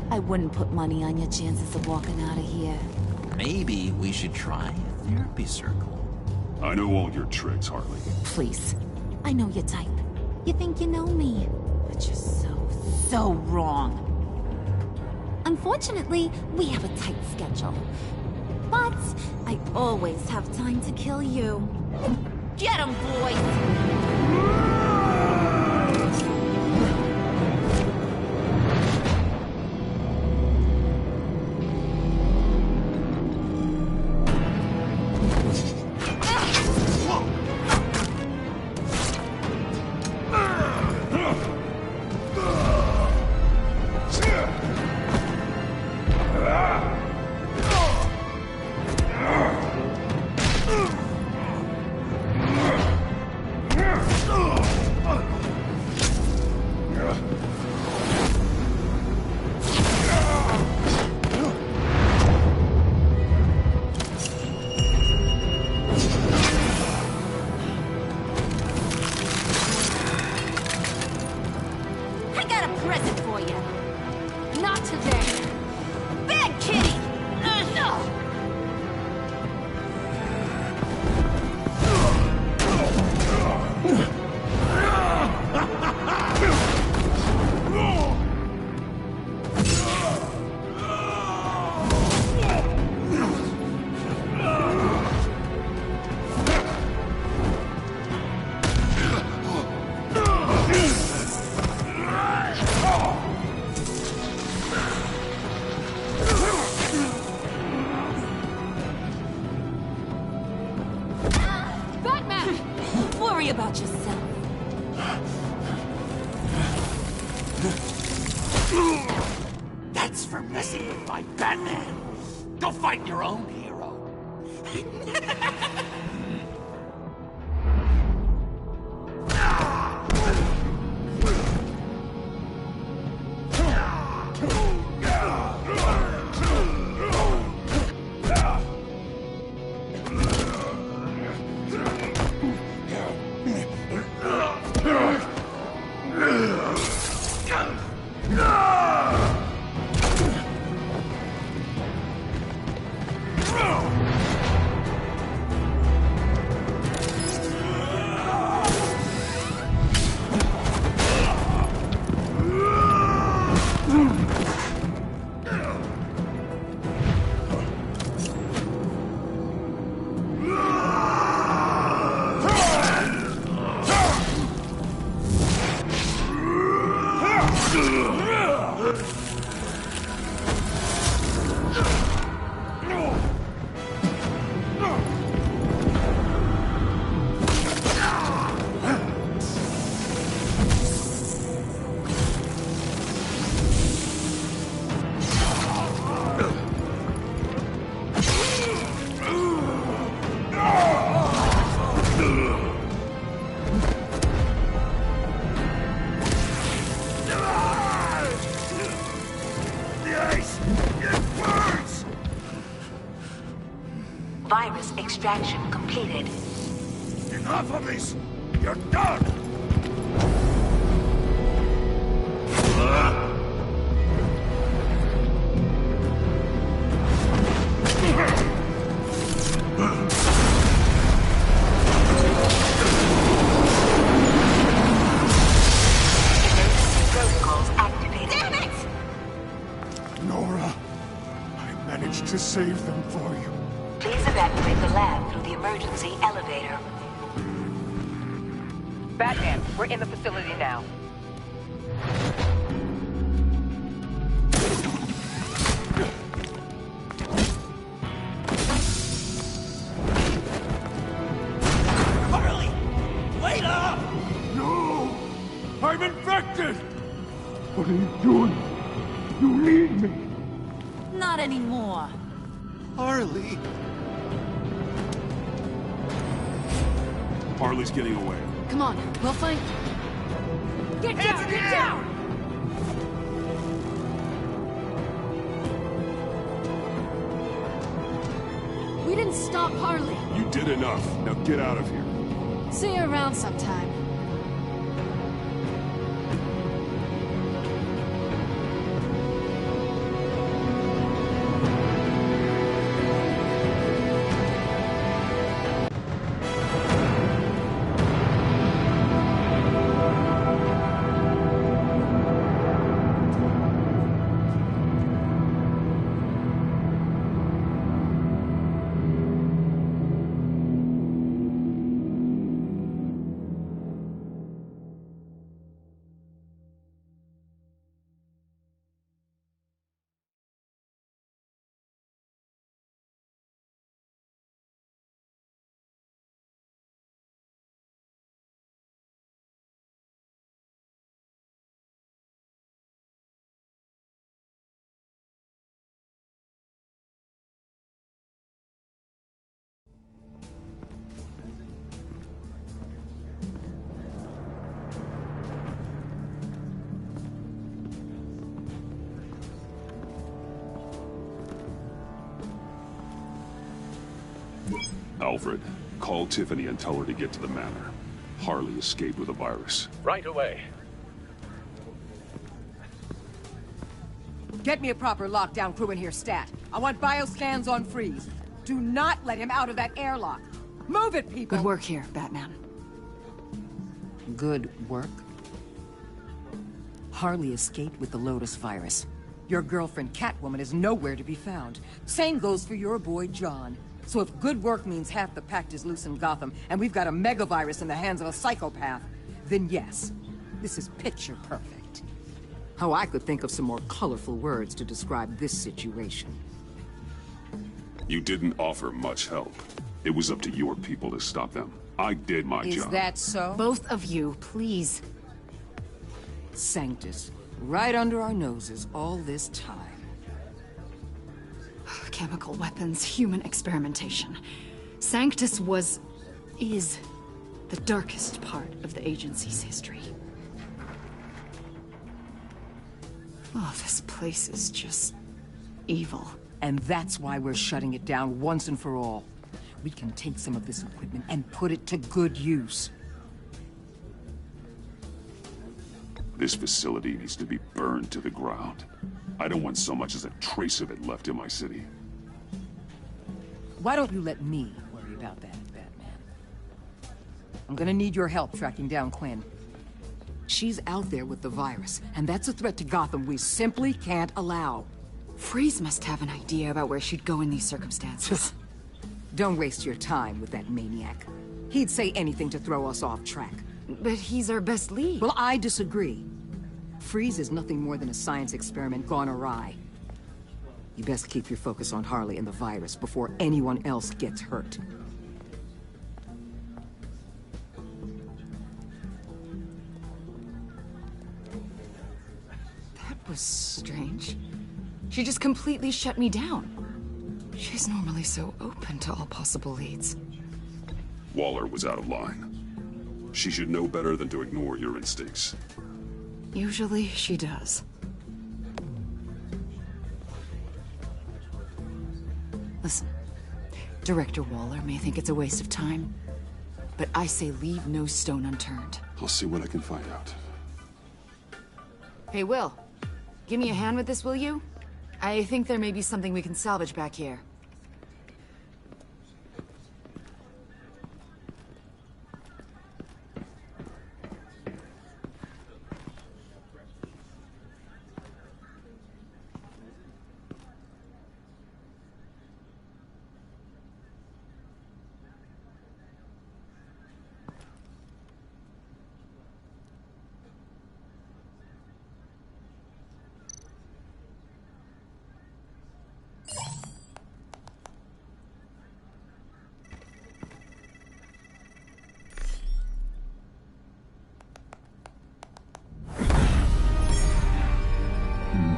I wouldn't put money on your chances of walking out of here. Maybe we should try a therapy circle. I know all your tricks, Harley. Please. I know your type. You think you know me. But you're so wrong. Unfortunately, we have a tight schedule. But I always have time to kill you. Get him, boys! About yourself. That's for messing with my Batman. Go fight your own hero. Virus extraction completed. Enough of this! You're done! Protocols activated. Damn it! Nora, I managed to save them for you. Please evacuate the lab through the emergency elevator. Batman, we're in the facility now. Harley! Wait up! No! I'm infected! What are you doing? You need me! Not anymore. Harley! Harley's getting away. Come on, we'll find... Get down! Get down! We didn't stop Harley. You did enough. Now get out of here. See you around sometime. Alfred, call Tiffany and tell her to get to the manor. Harley escaped with a virus. Right away. Get me a proper lockdown crew in here, Stat. I want bioscans on Freeze. Do not let him out of that airlock. Move it, people! Good work here, Batman. Good work? Harley escaped with the Lotus virus. Your girlfriend, Catwoman, is nowhere to be found. Same goes for your boy, John. So if good work means half the pact is loose in Gotham, and we've got a megavirus in the hands of a psychopath, then yes, this is picture perfect. Oh, I could think of some more colorful words to describe this situation. You didn't offer much help. It was up to your people to stop them. I did my job. Is that so? Both of you, please. Sanctus, right under our noses all this time. Chemical weapons, human experimentation. Sanctus is the darkest part of the agency's history. Oh, this place is just evil. And that's why we're shutting it down once and for all. We can take some of this equipment and put it to good use. This facility needs to be burned to the ground. I don't want so much as a trace of it left in my city. Why don't you let me worry about that, Batman? I'm gonna need your help tracking down Quinn. She's out there with the virus, and that's a threat to Gotham we simply can't allow. Freeze must have an idea about where she'd go in these circumstances. Don't waste your time with that maniac. He'd say anything to throw us off track. But he's our best lead. Well, I disagree. Freeze is nothing more than a science experiment gone awry. You best keep your focus on Harley and the virus before anyone else gets hurt. That was strange. She just completely shut me down. She's normally so open to all possible leads. Waller was out of line. She should know better than to ignore your instincts. Usually she does. Listen, Director Waller may think it's a waste of time, but I say leave no stone unturned. I'll see what I can find out. Hey, Will. Give me a hand with this, will you? I think there may be something we can salvage back here.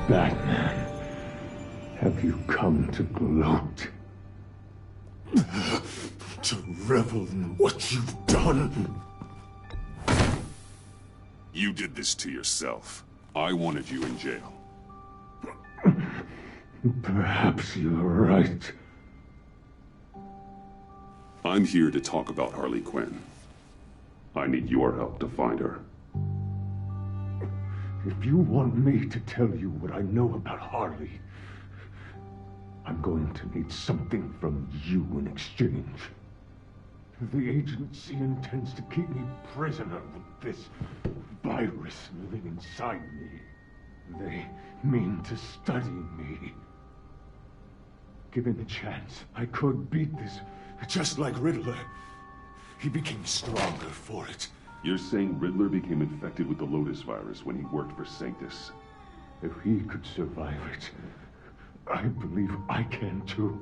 Batman, have you come to gloat? To revel in what you've done? You did this to yourself. I wanted you in jail. Perhaps you're right. I'm here to talk about Harley Quinn. I need your help to find her. If you want me to tell you what I know about Harley, I'm going to need something from you in exchange. The agency intends to keep me prisoner with this virus living inside me. They mean to study me. Given the chance, I could beat this, just like Riddler. He became stronger for it. You're saying Riddler became infected with the Lotus virus when he worked for Sanctus? If he could survive it, I believe I can too.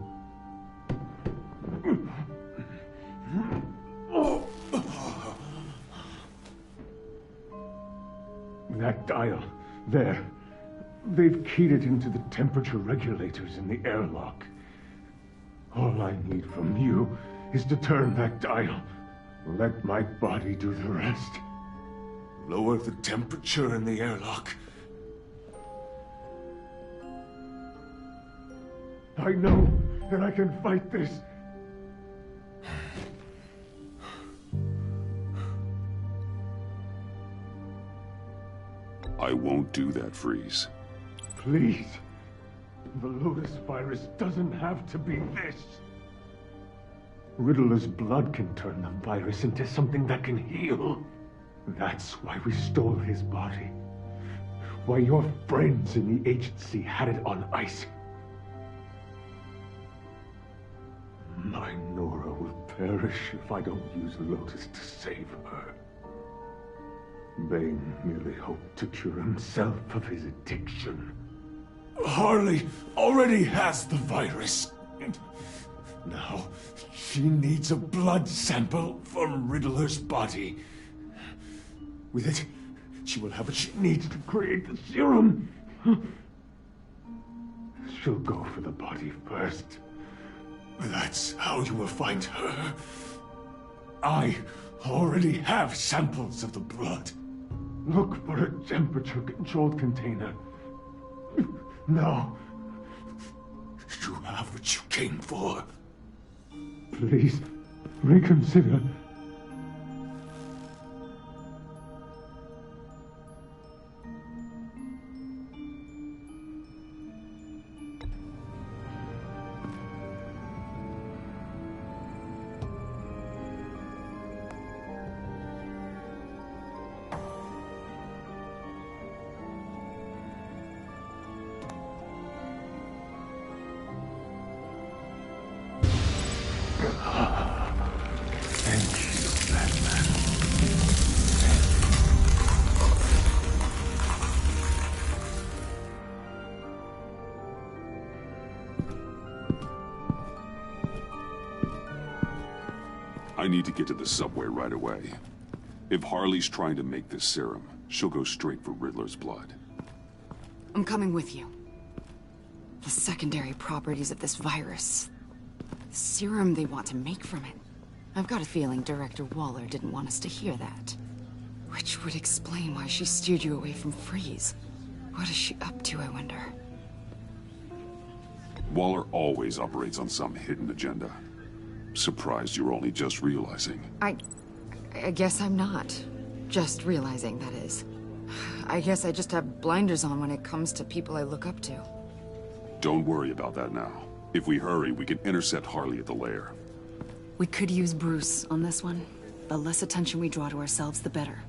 That dial, there. They've keyed it into the temperature regulators in the airlock. All I need from you is to turn that dial. Let my body do the rest. Lower the temperature in the airlock. I know that I can fight this. I won't do that, Freeze. Please. The Lotus virus doesn't have to be this. Riddler's blood can turn the virus into something that can heal. That's why we stole his body. Why your friends in the agency had it on ice. My Nora will perish if I don't use Lotus to save her. Bane merely hoped to cure himself of his addiction. Harley already has the virus. Now, she needs a blood sample from Riddler's body. With it, she will have what she needs to create the serum. She'll go for the body first. That's how you will find her. I already have samples of the blood. Look for a temperature-controlled container. Now, you have what you came for. Please, reconsider. I need to get to the subway right away. If Harley's trying to make this serum, she'll go straight for Riddler's blood. I'm coming with you. The secondary properties of this virus. The serum they want to make from it. I've got a feeling Director Waller didn't want us to hear that. Which would explain why she steered you away from Freeze. What is she up to, I wonder? Waller always operates on some hidden agenda. Surprised you're only just realizing. I guess I'm not. Just realizing, that is. I guess I just have blinders on when it comes to people I look up to. Don't worry about that now. If we hurry, we can intercept Harley at the lair. We could use Bruce on this one. The less attention we draw to ourselves, the better.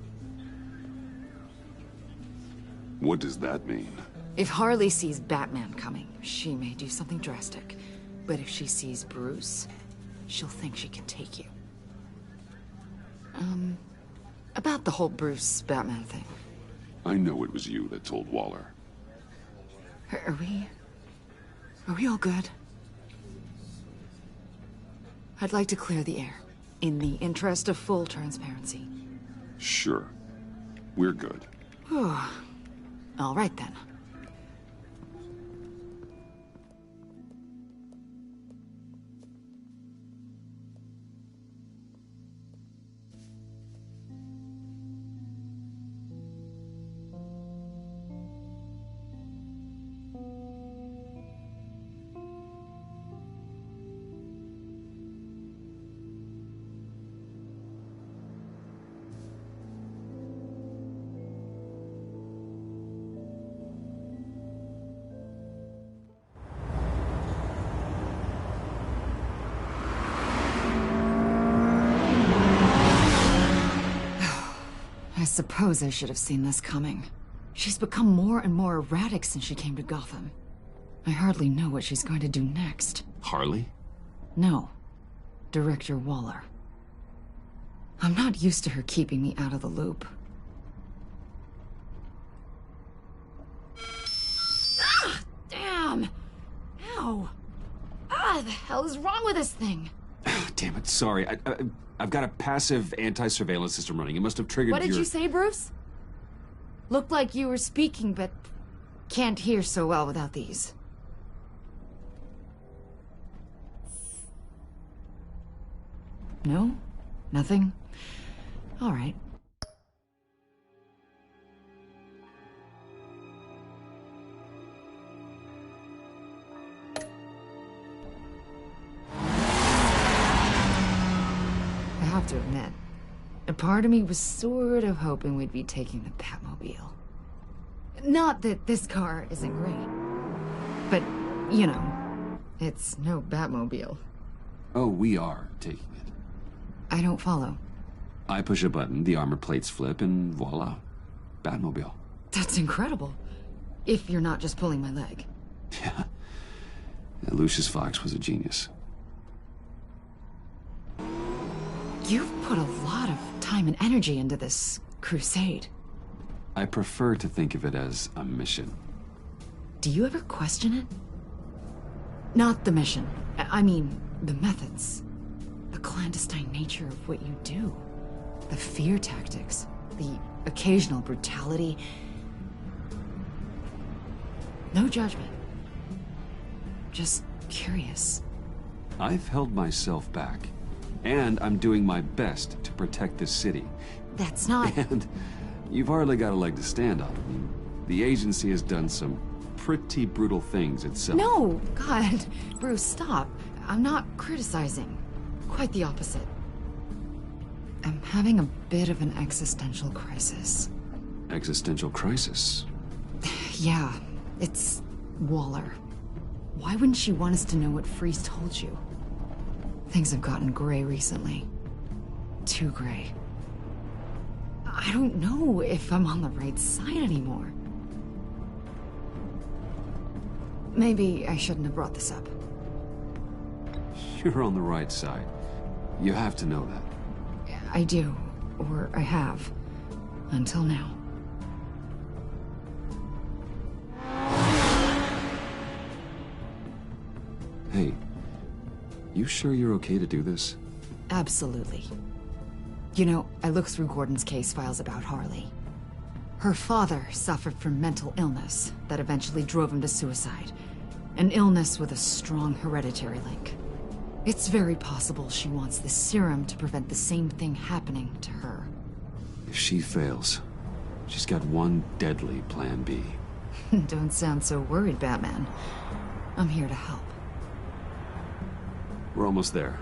What does that mean? If Harley sees Batman coming, she may do something drastic. But if she sees Bruce, she'll think she can take you. About the whole Bruce-Batman thing. I know it was you that told Waller. Are we all good? I'd like to clear the air, in the interest of full transparency. Sure. We're good. All right then. suppose I should have seen this coming. She's become more and more erratic since she came to Gotham. I hardly know what she's going to do next. Harley? No. Director Waller. I'm not used to her keeping me out of the loop. Ah! Damn! Ow! Ah, the hell is wrong with this thing? Damn it, sorry. I've got a passive anti-surveillance system running. It must have triggered What did you say, Bruce? Looked like you were speaking, but can't hear so well without these. No? Nothing? All right. I have to admit, a part of me was sort of hoping we'd be taking the Batmobile. Not that this car isn't great, but, you know, it's no Batmobile. Oh, we are taking it. I don't follow. I push a button, the armor plates flip, and voila. Batmobile. That's incredible. If you're not just pulling my leg. Yeah. Lucius Fox was a genius. You've put a lot of time and energy into this crusade. I prefer to think of it as a mission. Do you ever question it? Not the mission. I mean, the methods. The clandestine nature of what you do. The fear tactics. The occasional brutality. No judgment. Just curious. I've held myself back. And I'm doing my best to protect this city. That's not... And you've hardly got a leg to stand on. I mean, the agency has done some pretty brutal things itself. No! God, Bruce, stop. I'm not criticizing. Quite the opposite. I'm having a bit of an existential crisis. Existential crisis? Yeah, it's Waller. Why wouldn't she want us to know what Freeze told you? Things have gotten gray recently. Too gray. I don't know if I'm on the right side anymore. Maybe I shouldn't have brought this up. You're on the right side. You have to know that. I do, or I have. Until now. Hey, you sure you're okay to do this? Absolutely. You know, I looked through Gordon's case files about Harley. Her father suffered from mental illness that eventually drove him to suicide. An illness with a strong hereditary link. It's very possible she wants the serum to prevent the same thing happening to her. If she fails, she's got one deadly plan B. Don't sound so worried, Batman. I'm here to help. We're almost there.